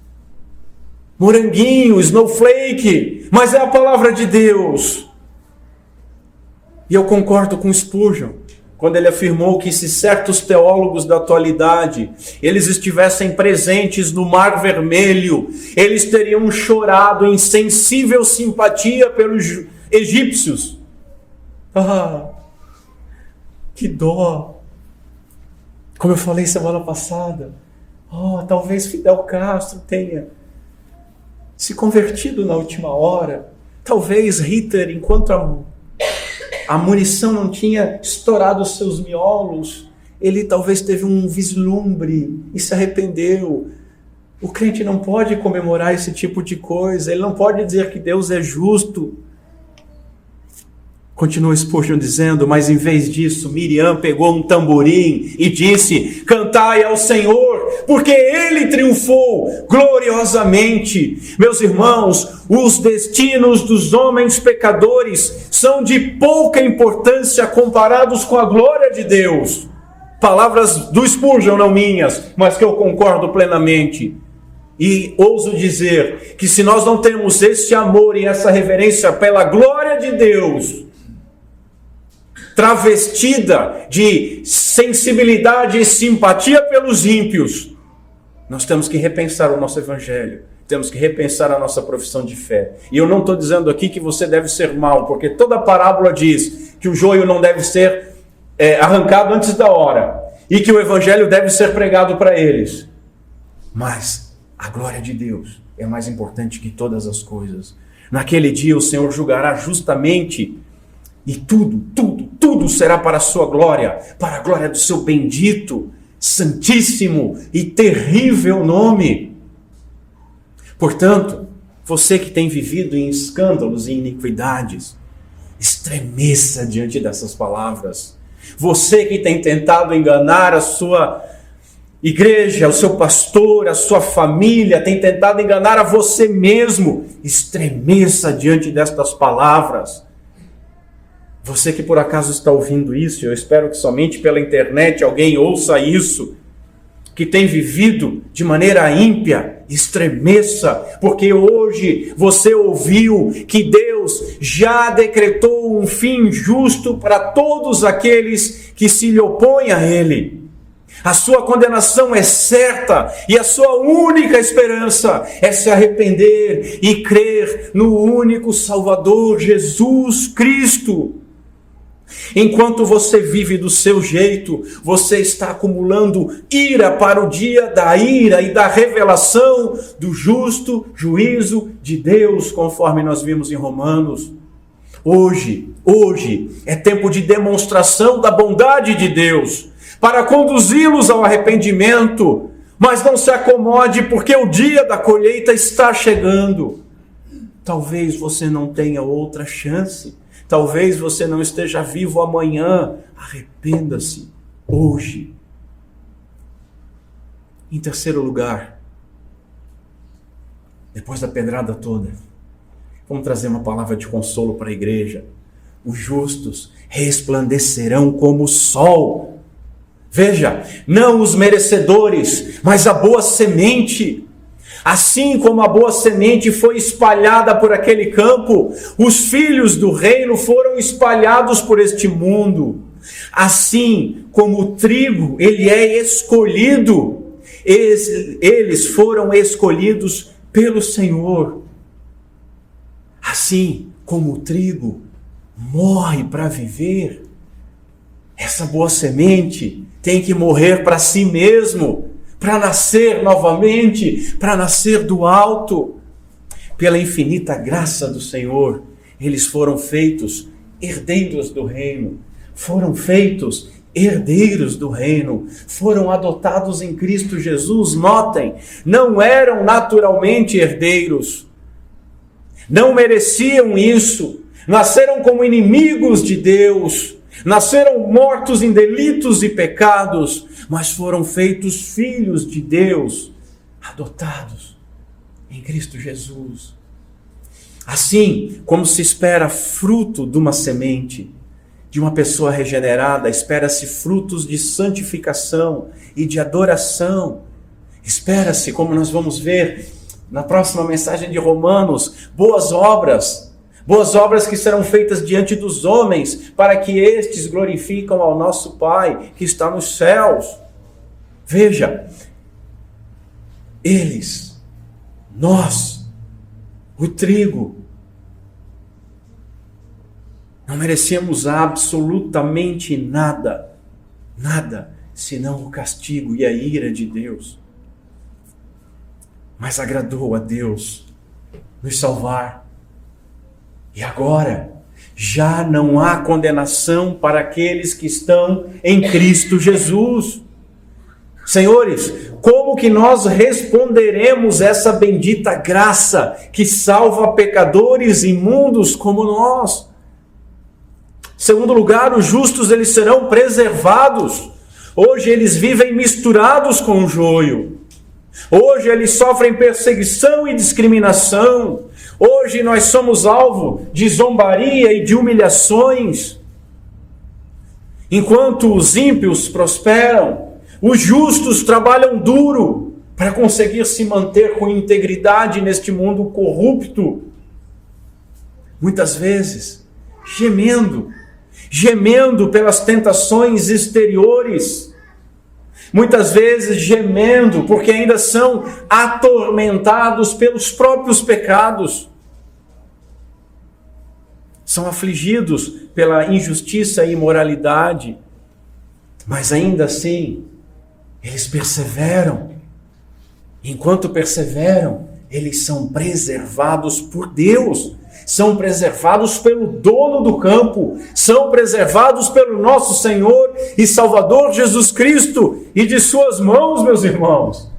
Moranguinho, snowflake, mas é a palavra de Deus. E eu concordo com Spurgeon, quando ele afirmou que se certos teólogos da atualidade, eles estivessem presentes no Mar Vermelho, eles teriam chorado em sensível simpatia pelos egípcios. Ah, que dó! Como eu falei semana passada, talvez Fidel Castro tenha se convertido na última hora. Talvez Hitler, enquanto a munição não tinha estourado os seus miolos, ele talvez teve um vislumbre e se arrependeu. O crente não pode comemorar esse tipo de coisa, ele não pode dizer que Deus é justo. Continua Spurgeon dizendo: mas em vez disso, Miriam pegou um tamborim e disse: cantai ao Senhor, porque Ele triunfou gloriosamente. Meus irmãos, os destinos dos homens pecadores são de pouca importância comparados com a glória de Deus. Palavras do Spurgeon, não minhas, mas que eu concordo plenamente. E ouso dizer que se nós não temos esse amor e essa reverência pela glória de Deus, travestida de sensibilidade e simpatia pelos ímpios, nós temos que repensar o nosso evangelho, temos que repensar a nossa profissão de fé. E eu não estou dizendo aqui que você deve ser mau, porque toda a parábola diz que o joio não deve ser arrancado antes da hora, e que o evangelho deve ser pregado para eles. Mas a glória de Deus é mais importante que todas as coisas. Naquele dia o Senhor julgará justamente, e tudo será para a sua glória, para a glória do seu bendito, santíssimo e terrível nome. Portanto, você que tem vivido em escândalos e iniquidades, estremeça diante dessas palavras. Você que tem tentado enganar a sua igreja, o seu pastor, a sua família, tem tentado enganar a você mesmo, estremeça diante destas palavras. Você que por acaso está ouvindo isso, eu espero que somente pela internet alguém ouça isso, que tem vivido de maneira ímpia, estremeça, porque hoje você ouviu que Deus já decretou um fim justo para todos aqueles que se lhe opõem a Ele. A sua condenação é certa e a sua única esperança é se arrepender e crer no único Salvador, Jesus Cristo. Enquanto você vive do seu jeito, você está acumulando ira para o dia da ira e da revelação do justo juízo de Deus, conforme nós vimos em Romanos. Hoje é tempo de demonstração da bondade de Deus, para conduzi-los ao arrependimento. Mas não se acomode, porque o dia da colheita está chegando. Talvez você não tenha outra chance. Talvez você não esteja vivo amanhã. Arrependa-se hoje. Em terceiro lugar, depois da pedrada toda, vamos trazer uma palavra de consolo para a igreja. Os justos resplandecerão como o sol. Veja, não os merecedores, mas a boa semente. Assim como a boa semente foi espalhada por aquele campo, os filhos do reino foram espalhados por este mundo. Assim como o trigo, ele é escolhido, eles foram escolhidos pelo Senhor. Assim como o trigo morre para viver, essa boa semente tem que morrer para si mesmo, para nascer novamente, para nascer do alto. Pela infinita graça do Senhor, eles foram feitos herdeiros do reino, foram feitos herdeiros do reino, foram adotados em Cristo Jesus. Notem, não eram naturalmente herdeiros, não mereciam isso, nasceram como inimigos de Deus, nasceram mortos em delitos e pecados, mas foram feitos filhos de Deus, adotados em Cristo Jesus. Assim como se espera fruto de uma semente, de uma pessoa regenerada, espera-se frutos de santificação e de adoração. Espera-se, como nós vamos ver na próxima mensagem de Romanos, boas obras que serão feitas diante dos homens, para que estes glorificam ao nosso Pai que está nos céus. Veja, eles, nós, o trigo, não merecemos absolutamente nada, senão o castigo e a ira de Deus. Mas agradou a Deus nos salvar. E agora, já não há condenação para aqueles que estão em Cristo Jesus. Senhores, como que nós responderemos essa bendita graça que salva pecadores imundos como nós? Segundo lugar, os justos eles serão preservados. Hoje eles vivem misturados com o joio. Hoje eles sofrem perseguição e discriminação. Hoje nós somos alvo de zombaria e de humilhações. Enquanto os ímpios prosperam, os justos trabalham duro para conseguir se manter com integridade neste mundo corrupto. Muitas vezes, gemendo pelas tentações exteriores. Muitas vezes gemendo porque ainda são atormentados pelos próprios pecados. São afligidos pela injustiça e imoralidade. Mas ainda assim, eles perseveram. Enquanto perseveram, eles são preservados por Deus. São preservados pelo dono do campo, são preservados pelo nosso Senhor e Salvador Jesus Cristo, e de suas mãos, meus irmãos,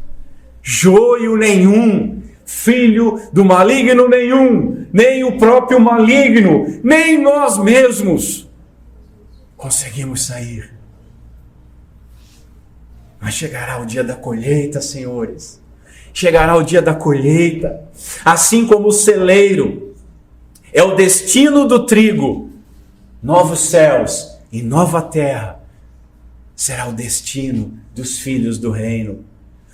joio nenhum, filho do maligno nenhum, nem o próprio maligno, nem nós mesmos conseguimos sair. Mas chegará o dia da colheita, senhores, chegará o dia da colheita, assim como o celeiro é o destino do trigo, novos céus e nova terra será o destino dos filhos do reino.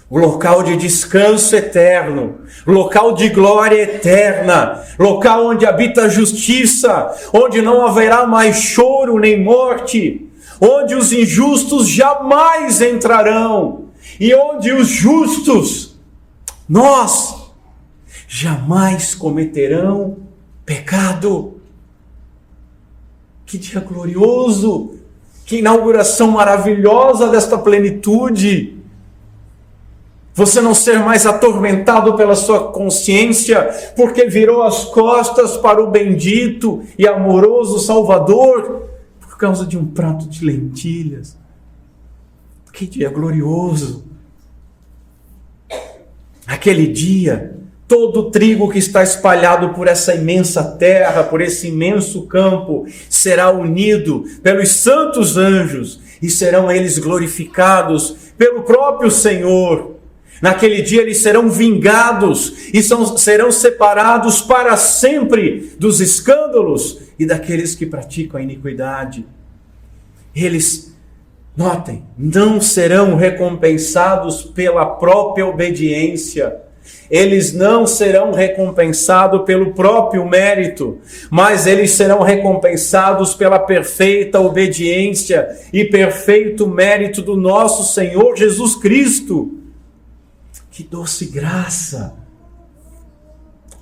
O local de descanso eterno, local de glória eterna, local onde habita a justiça, onde não haverá mais choro nem morte, onde os injustos jamais entrarão e onde os justos, nós, jamais cometerão pecado. Que dia glorioso! Que inauguração maravilhosa desta plenitude! Você não ser mais atormentado pela sua consciência, porque virou as costas para o bendito e amoroso Salvador, por causa de um prato de lentilhas. Que dia glorioso! Aquele dia, todo o trigo que está espalhado por essa imensa terra, por esse imenso campo, será unido pelos santos anjos e serão eles glorificados pelo próprio Senhor. Naquele dia eles serão vingados e serão separados para sempre dos escândalos e daqueles que praticam a iniquidade. Eles, notem, não serão recompensados pela própria obediência. Eles não serão recompensados pelo próprio mérito, mas eles serão recompensados pela perfeita obediência e perfeito mérito do nosso Senhor Jesus Cristo. Que doce graça!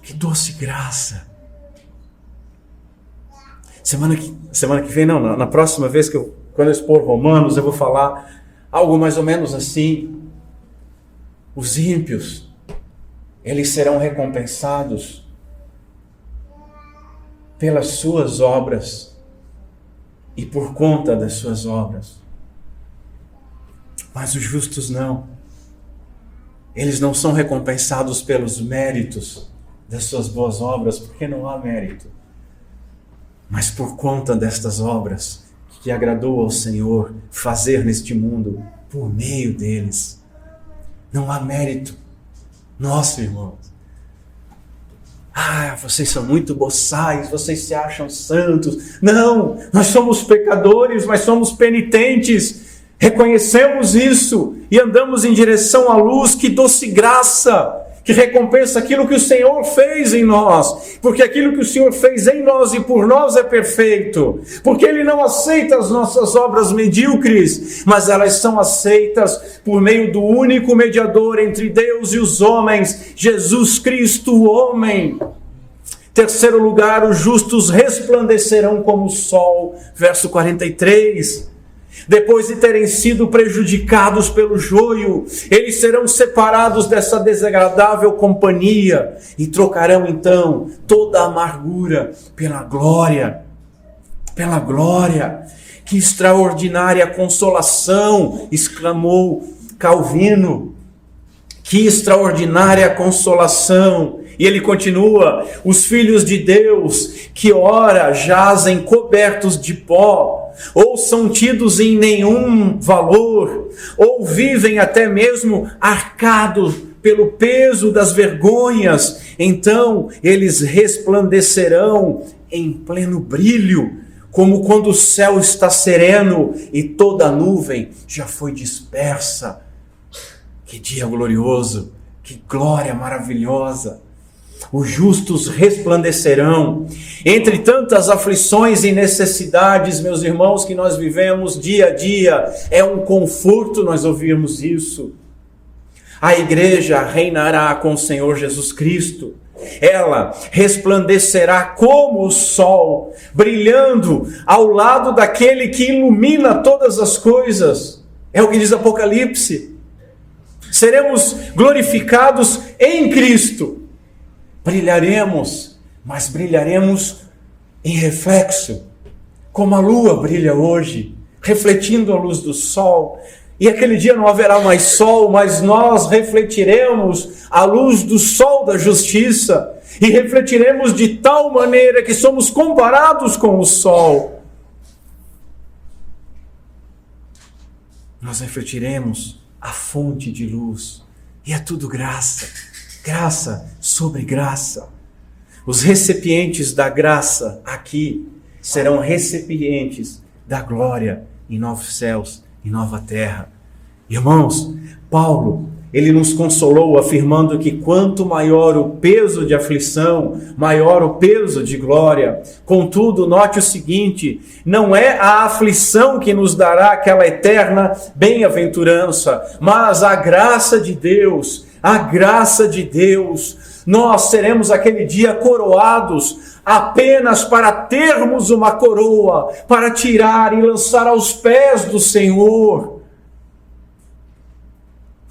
Que doce graça! Semana que vem, não, na próxima vez quando eu expor Romanos, eu vou falar algo mais ou menos assim. Os ímpios, eles serão recompensados pelas suas obras e por conta das suas obras. Mas os justos não. Eles não são recompensados pelos méritos das suas boas obras, porque não há mérito. Mas por conta destas obras que agradou ao Senhor fazer neste mundo, por meio deles. Não há mérito. Nossa, irmãos. Vocês são muito boçais, vocês se acham santos. Não, nós somos pecadores, mas somos penitentes. Reconhecemos isso e andamos em direção à luz. Que doce graça, que recompensa aquilo que o Senhor fez em nós, porque aquilo que o Senhor fez em nós e por nós é perfeito, porque Ele não aceita as nossas obras medíocres, mas elas são aceitas por meio do único mediador entre Deus e os homens, Jesus Cristo, o homem. Terceiro lugar, os justos resplandecerão como o sol, verso 43. Depois de terem sido prejudicados pelo joio, eles serão separados dessa desagradável companhia e trocarão então toda a amargura pela glória. Pela glória. Que extraordinária consolação, exclamou Calvino. Que extraordinária consolação. E ele continua: os filhos de Deus que ora jazem cobertos de pó, ou são tidos em nenhum valor, ou vivem até mesmo arcados pelo peso das vergonhas, então eles resplandecerão em pleno brilho, como quando o céu está sereno e toda a nuvem já foi dispersa. Que dia glorioso, que glória maravilhosa! Os justos resplandecerão. Entre tantas aflições e necessidades, meus irmãos, que nós vivemos dia a dia, é um conforto nós ouvirmos isso. A igreja reinará com o Senhor Jesus Cristo. Ela resplandecerá como o sol, brilhando ao lado daquele que ilumina todas as coisas. É o que diz Apocalipse. Seremos glorificados em Cristo. Brilharemos, mas brilharemos em reflexo, como a lua brilha hoje, refletindo a luz do sol. E aquele dia não haverá mais sol, mas nós refletiremos a luz do sol da justiça e refletiremos de tal maneira que somos comparados com o sol. Nós refletiremos a fonte de luz e é tudo graça. Graça sobre graça. Os recipientes da graça aqui serão recipientes da glória em novos céus e nova terra. Irmãos, Paulo, ele nos consolou afirmando que quanto maior o peso de aflição, maior o peso de glória. Contudo, note o seguinte: não é a aflição que nos dará aquela eterna bem-aventurança, mas a graça de Deus. A graça de Deus. Nós seremos aquele dia coroados apenas para termos uma coroa, para tirar e lançar aos pés do Senhor.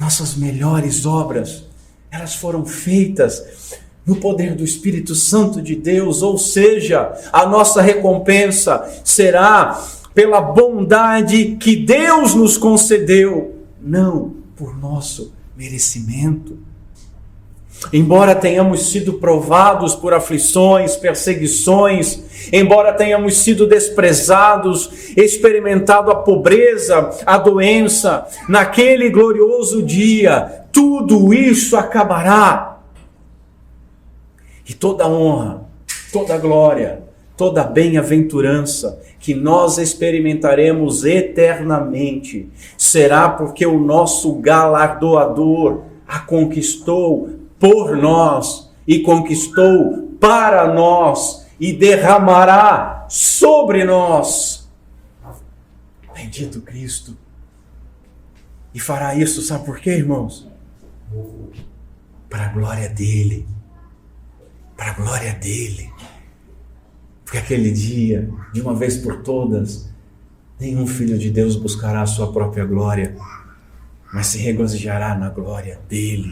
Nossas melhores obras, elas foram feitas no poder do Espírito Santo de Deus, ou seja, a nossa recompensa será pela bondade que Deus nos concedeu, não por nosso merecimento. Embora tenhamos sido provados por aflições, perseguições, embora tenhamos sido desprezados, experimentado a pobreza, a doença, naquele glorioso dia, tudo isso acabará. E toda honra, toda glória, toda bem-aventurança que nós experimentaremos eternamente será porque o nosso galardoador a conquistou por nós e conquistou para nós e derramará sobre nós. Bendito Cristo. E fará isso, sabe por quê, irmãos? Para a glória dele. Para a glória dele. Porque aquele dia, de uma vez por todas, nenhum filho de Deus buscará a sua própria glória, mas se regozijará na glória dele.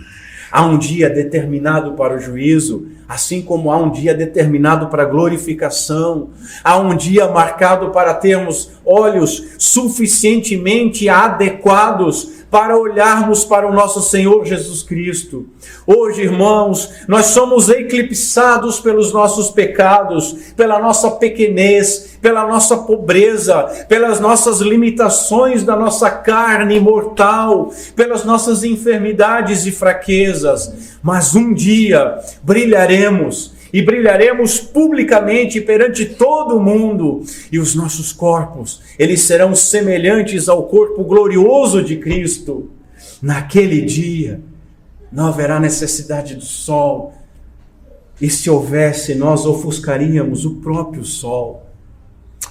Há um dia determinado para o juízo, assim como há um dia determinado para a glorificação. Há um dia marcado para termos olhos suficientemente adequados para olharmos para o nosso Senhor Jesus Cristo. Hoje, irmãos, nós somos eclipsados pelos nossos pecados, pela nossa pequenez, pela nossa pobreza, pelas nossas limitações da nossa carne mortal, pelas nossas enfermidades e fraquezas. Mas um dia brilharemos, e brilharemos publicamente perante todo o mundo, e os nossos corpos, eles serão semelhantes ao corpo glorioso de Cristo. Naquele dia, não haverá necessidade do sol, e se houvesse, nós ofuscaríamos o próprio sol.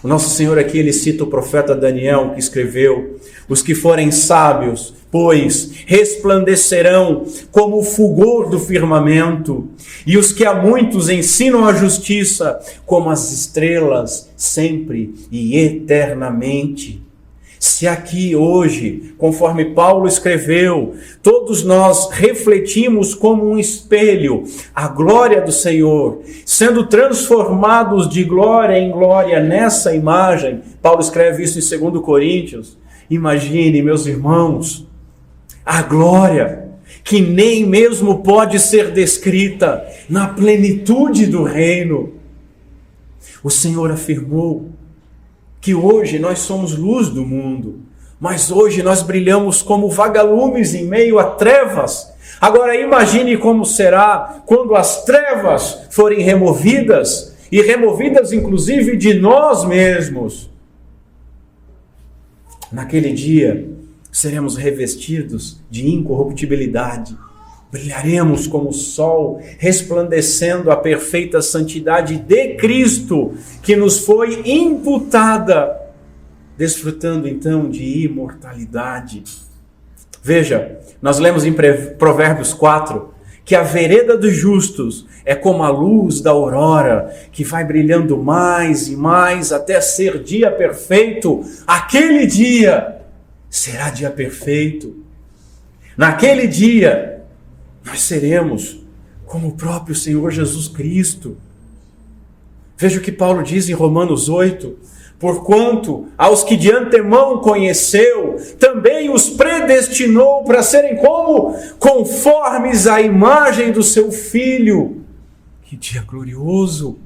O nosso Senhor aqui, ele cita o profeta Daniel, que escreveu: os que forem sábios, pois, resplandecerão como o fulgor do firmamento, e os que a muitos ensinam a justiça, como as estrelas, sempre e eternamente. Se aqui hoje, conforme Paulo escreveu, todos nós refletimos como um espelho a glória do Senhor, sendo transformados de glória em glória nessa imagem, Paulo escreve isso em 2 Coríntios, imagine, meus irmãos, a glória que nem mesmo pode ser descrita na plenitude do reino. O Senhor afirmou que hoje nós somos luz do mundo, mas hoje nós brilhamos como vagalumes em meio a trevas. Agora imagine como será quando as trevas forem removidas, e removidas inclusive de nós mesmos. Naquele dia seremos revestidos de incorruptibilidade, brilharemos como o sol, resplandecendo a perfeita santidade de Cristo, que nos foi imputada, desfrutando então de imortalidade. Veja, nós lemos em Provérbios 4, que a vereda dos justos é como a luz da aurora, que vai brilhando mais e mais até ser dia perfeito. Aquele dia será dia perfeito. Naquele dia, nós seremos como o próprio Senhor Jesus Cristo. Veja o que Paulo diz em Romanos 8. Porquanto aos que de antemão conheceu, também os predestinou para serem como? Conformes à imagem do seu Filho. Que dia glorioso!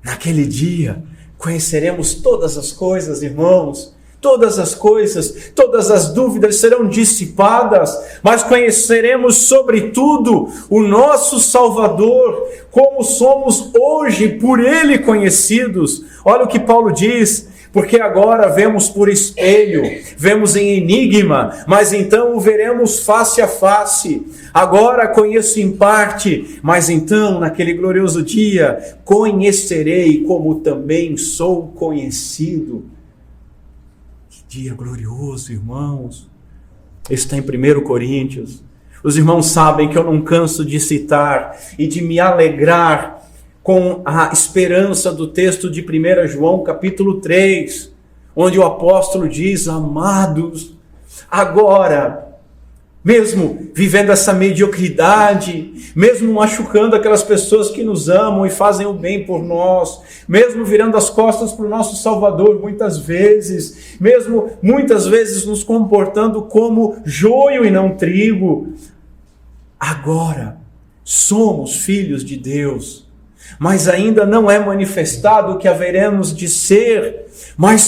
Naquele dia, conheceremos todas as coisas, irmãos. Todas as coisas, todas as dúvidas serão dissipadas, mas conheceremos sobretudo o nosso Salvador, como somos hoje por Ele conhecidos. Olha o que Paulo diz: porque agora vemos por espelho, vemos em enigma, mas então o veremos face a face. Agora conheço em parte, mas então naquele glorioso dia conhecerei como também sou conhecido. Dia glorioso, irmãos. Está em 1 Coríntios. Os irmãos sabem que eu não canso de citar e de me alegrar com a esperança do texto de 1 João capítulo 3, onde o apóstolo diz: amados, agora mesmo vivendo essa mediocridade, mesmo machucando aquelas pessoas que nos amam e fazem o bem por nós, mesmo virando as costas para o nosso Salvador muitas vezes, mesmo muitas vezes nos comportando como joio e não trigo, agora somos filhos de Deus, mas ainda não é manifestado o que haveremos de ser, mas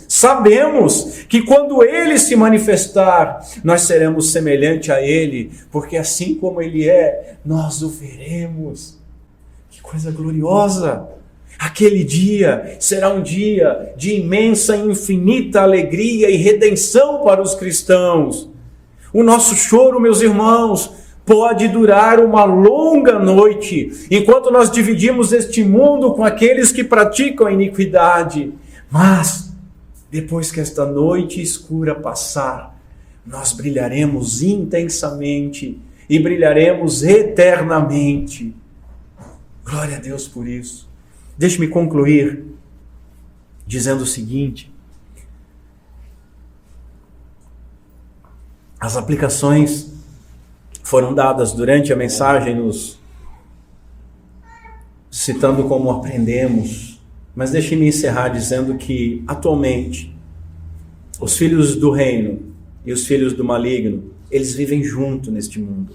sabemos que quando Ele se manifestar, nós seremos semelhante a Ele, porque assim como Ele é, nós o veremos. Que coisa gloriosa! Aquele dia será um dia de imensa e infinita alegria e redenção para os cristãos. O nosso choro, meus irmãos, pode durar uma longa noite, enquanto nós dividimos este mundo com aqueles que praticam a iniquidade. Mas, depois que esta noite escura passar, nós brilharemos intensamente e brilharemos eternamente. Glória a Deus por isso. Deixe-me concluir dizendo o seguinte: as aplicações foram dadas durante a mensagem, nos citando como aprendemos, mas deixe-me encerrar dizendo que, atualmente, os filhos do reino e os filhos do maligno, eles vivem junto neste mundo.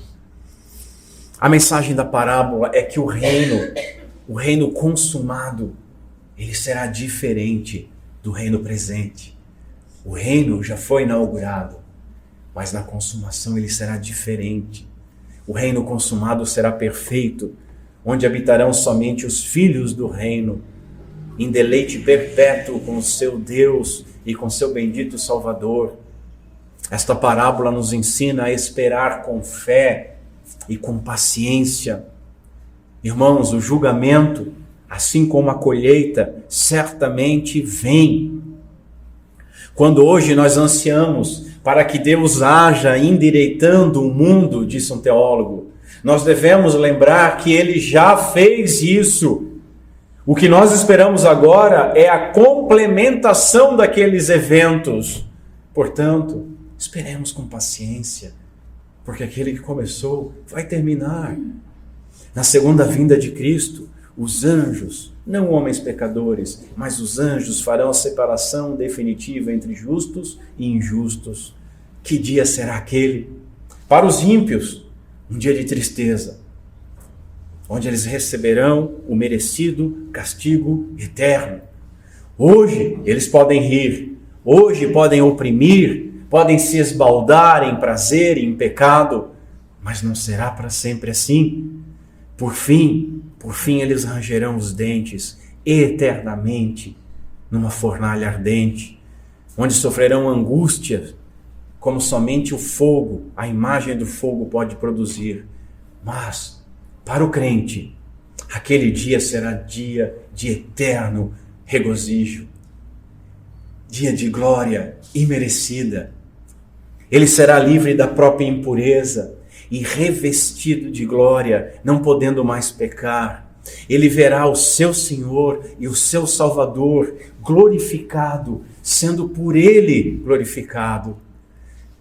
A mensagem da parábola é que o reino consumado, ele será diferente do reino presente. O reino já foi inaugurado, mas na consumação ele será diferente. O reino consumado será perfeito, onde habitarão somente os filhos do reino, em deleite perpétuo com o seu Deus e com seu bendito Salvador. Esta parábola nos ensina a esperar com fé e com paciência. Irmãos, o julgamento, assim como a colheita, certamente vem. Quando hoje nós ansiamos para que Deus haja endireitando o mundo, disse um teólogo, nós devemos lembrar que Ele já fez isso. O que nós esperamos agora é a complementação daqueles eventos. Portanto, esperemos com paciência, porque aquele que começou vai terminar. Na segunda vinda de Cristo, os anjos, não homens pecadores, mas os anjos farão a separação definitiva entre justos e injustos. Que dia será aquele? Para os ímpios, um dia de tristeza, onde eles receberão o merecido castigo eterno. Hoje eles podem rir, hoje podem oprimir, podem se esbaldar em prazer e em pecado, mas não será para sempre assim. Por fim eles rangerão os dentes eternamente numa fornalha ardente, onde sofrerão angústia, como somente o fogo, a imagem do fogo pode produzir. Mas, para o crente, aquele dia será dia de eterno regozijo, dia de glória imerecida. Ele será livre da própria impureza e revestido de glória, não podendo mais pecar. Ele verá o seu Senhor e o seu Salvador glorificado, sendo por Ele glorificado.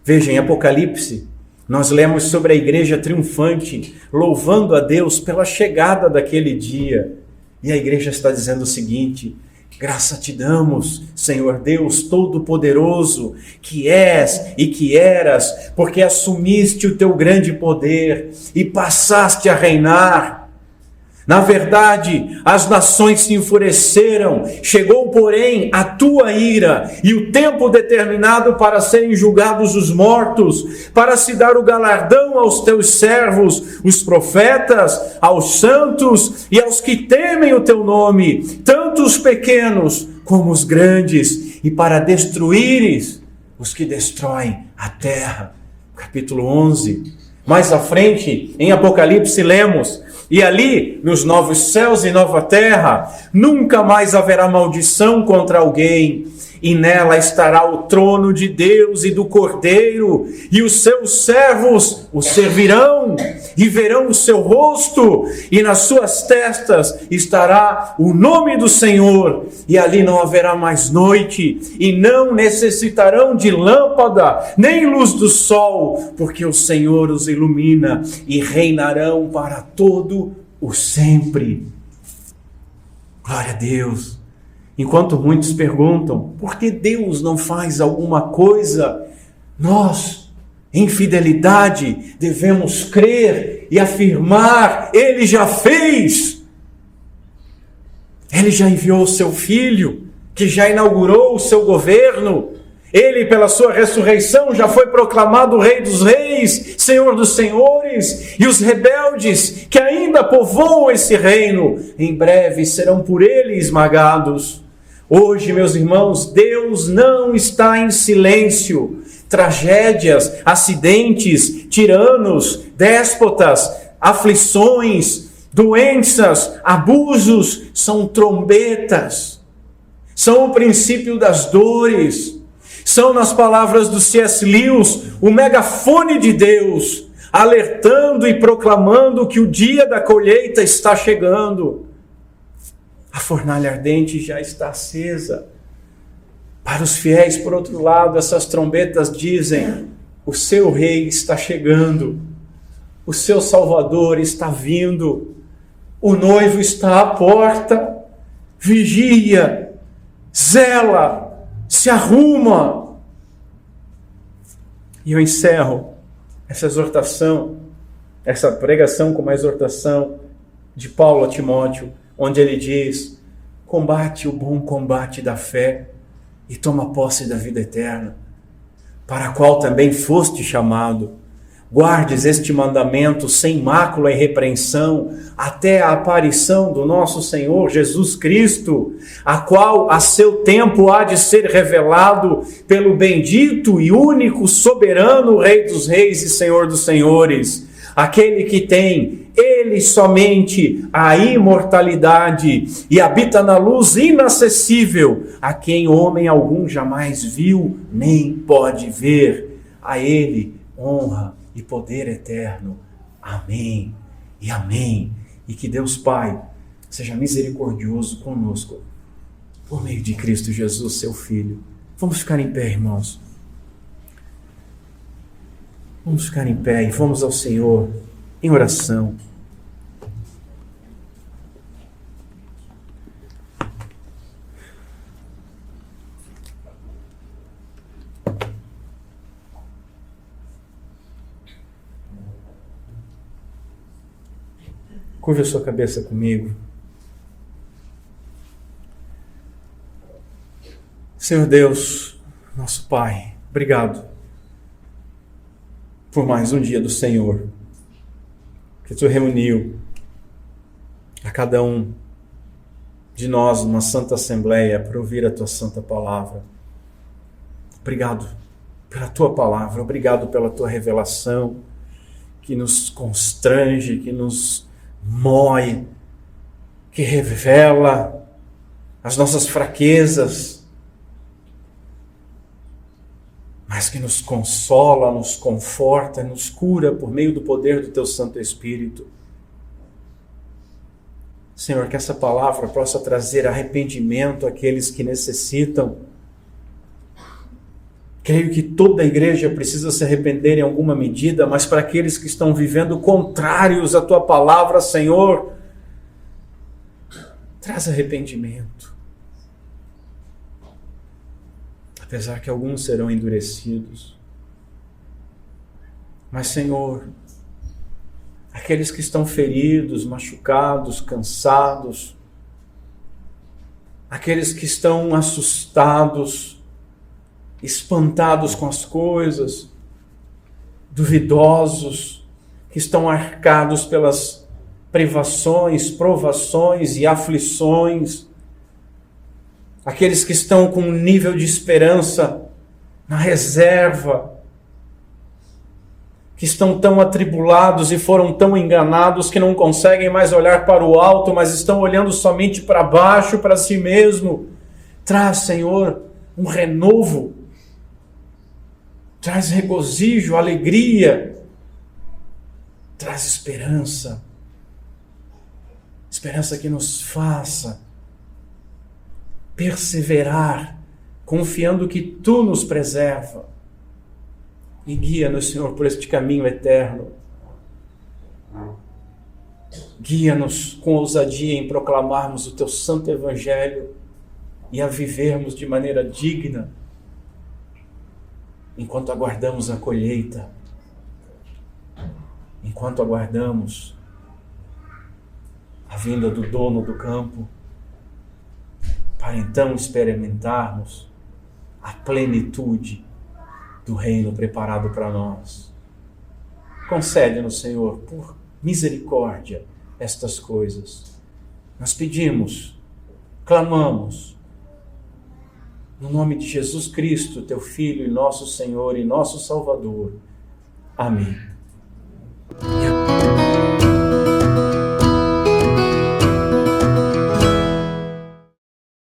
Veja, em Apocalipse, nós lemos sobre a igreja triunfante, louvando a Deus pela chegada daquele dia. E a igreja está dizendo o seguinte: graça te damos, Senhor Deus Todo-Poderoso, que és e que eras, porque assumiste o teu grande poder e passaste a reinar. Na verdade, as nações se enfureceram, chegou, porém, a tua ira e o tempo determinado para serem julgados os mortos, para se dar o galardão aos teus servos, os profetas, aos santos e aos que temem o teu nome, tanto os pequenos como os grandes, e para destruíres os que destroem a terra. Capítulo 11. Mais à frente, em Apocalipse, lemos: e ali, nos novos céus e nova terra, nunca mais haverá maldição contra alguém, e nela estará o trono de Deus e do Cordeiro, e os seus servos o servirão, e verão o seu rosto, e nas suas testas estará o nome do Senhor, e ali não haverá mais noite, e não necessitarão de lâmpada, nem luz do sol, porque o Senhor os ilumina, e reinarão para todo o sempre. Glória a Deus. Enquanto muitos perguntam, por que Deus não faz alguma coisa? Nós, em fidelidade, devemos crer e afirmar, Ele já fez. Ele já enviou o seu Filho, que já inaugurou o seu governo. Ele, pela sua ressurreição, já foi proclamado Rei dos Reis, Senhor dos Senhores, e os rebeldes que ainda povoam esse reino, em breve serão por Ele esmagados. Hoje, meus irmãos, Deus não está em silêncio. Tragédias, acidentes, tiranos, déspotas, aflições, doenças, abusos, são trombetas, são o princípio das dores, são, nas palavras do C.S. Lewis, o megafone de Deus, alertando e proclamando que o dia da colheita está chegando. A fornalha ardente já está acesa. Para os fiéis, por outro lado, essas trombetas dizem, o seu rei está chegando, o seu Salvador está vindo, o noivo está à porta, vigia, zela, se arruma. E eu encerro essa exortação, essa pregação com uma exortação de Paulo a Timóteo, onde ele diz, combate o bom combate da fé e toma posse da vida eterna, para a qual também foste chamado. Guardes este mandamento sem mácula e repreensão, até a aparição do nosso Senhor Jesus Cristo, a qual a seu tempo há de ser revelado pelo bendito e único soberano Rei dos Reis e Senhor dos Senhores, aquele que tem, Ele somente, a imortalidade e habita na luz inacessível, a quem homem algum jamais viu nem pode ver. A Ele honra e poder eterno. Amém e amém. E que Deus Pai seja misericordioso conosco, por meio de Cristo Jesus, seu Filho. Vamos ficar em pé, irmãos. Vamos ficar em pé e vamos ao Senhor em oração. Curva a sua cabeça comigo. Senhor Deus, nosso Pai, obrigado por mais um dia do Senhor, que Tu reuniu a cada um de nós numa santa assembleia para ouvir a Tua santa palavra. Obrigado pela Tua palavra, obrigado pela Tua revelação, que nos constrange, que nos mói, que revela as nossas fraquezas, mas que nos consola, nos conforta, nos cura por meio do poder do Teu Santo Espírito. Senhor, que essa palavra possa trazer arrependimento àqueles que necessitam. Creio que toda a igreja precisa se arrepender em alguma medida, mas para aqueles que estão vivendo contrários à Tua palavra, Senhor, traz arrependimento. Apesar que alguns serão endurecidos. Mas, Senhor, aqueles que estão feridos, machucados, cansados, aqueles que estão assustados, espantados com as coisas, duvidosos, que estão arcados pelas privações, provações e aflições, aqueles que estão com um nível de esperança na reserva, que estão tão atribulados e foram tão enganados que não conseguem mais olhar para o alto, mas estão olhando somente para baixo, para si mesmo. Traz, Senhor, um renovo, traz regozijo, alegria, traz esperança. Esperança que nos faça perseverar, confiando que Tu nos preserva. E guia-nos, Senhor, por este caminho eterno. Guia-nos com ousadia em proclamarmos o Teu santo Evangelho e a vivermos de maneira digna, enquanto aguardamos a colheita, enquanto aguardamos a vinda do dono do campo, para então experimentarmos a plenitude do reino preparado para nós. Concede-nos, Senhor, por misericórdia, estas coisas. Nós pedimos, clamamos, no nome de Jesus Cristo, Teu Filho e nosso Senhor e nosso Salvador. Amém.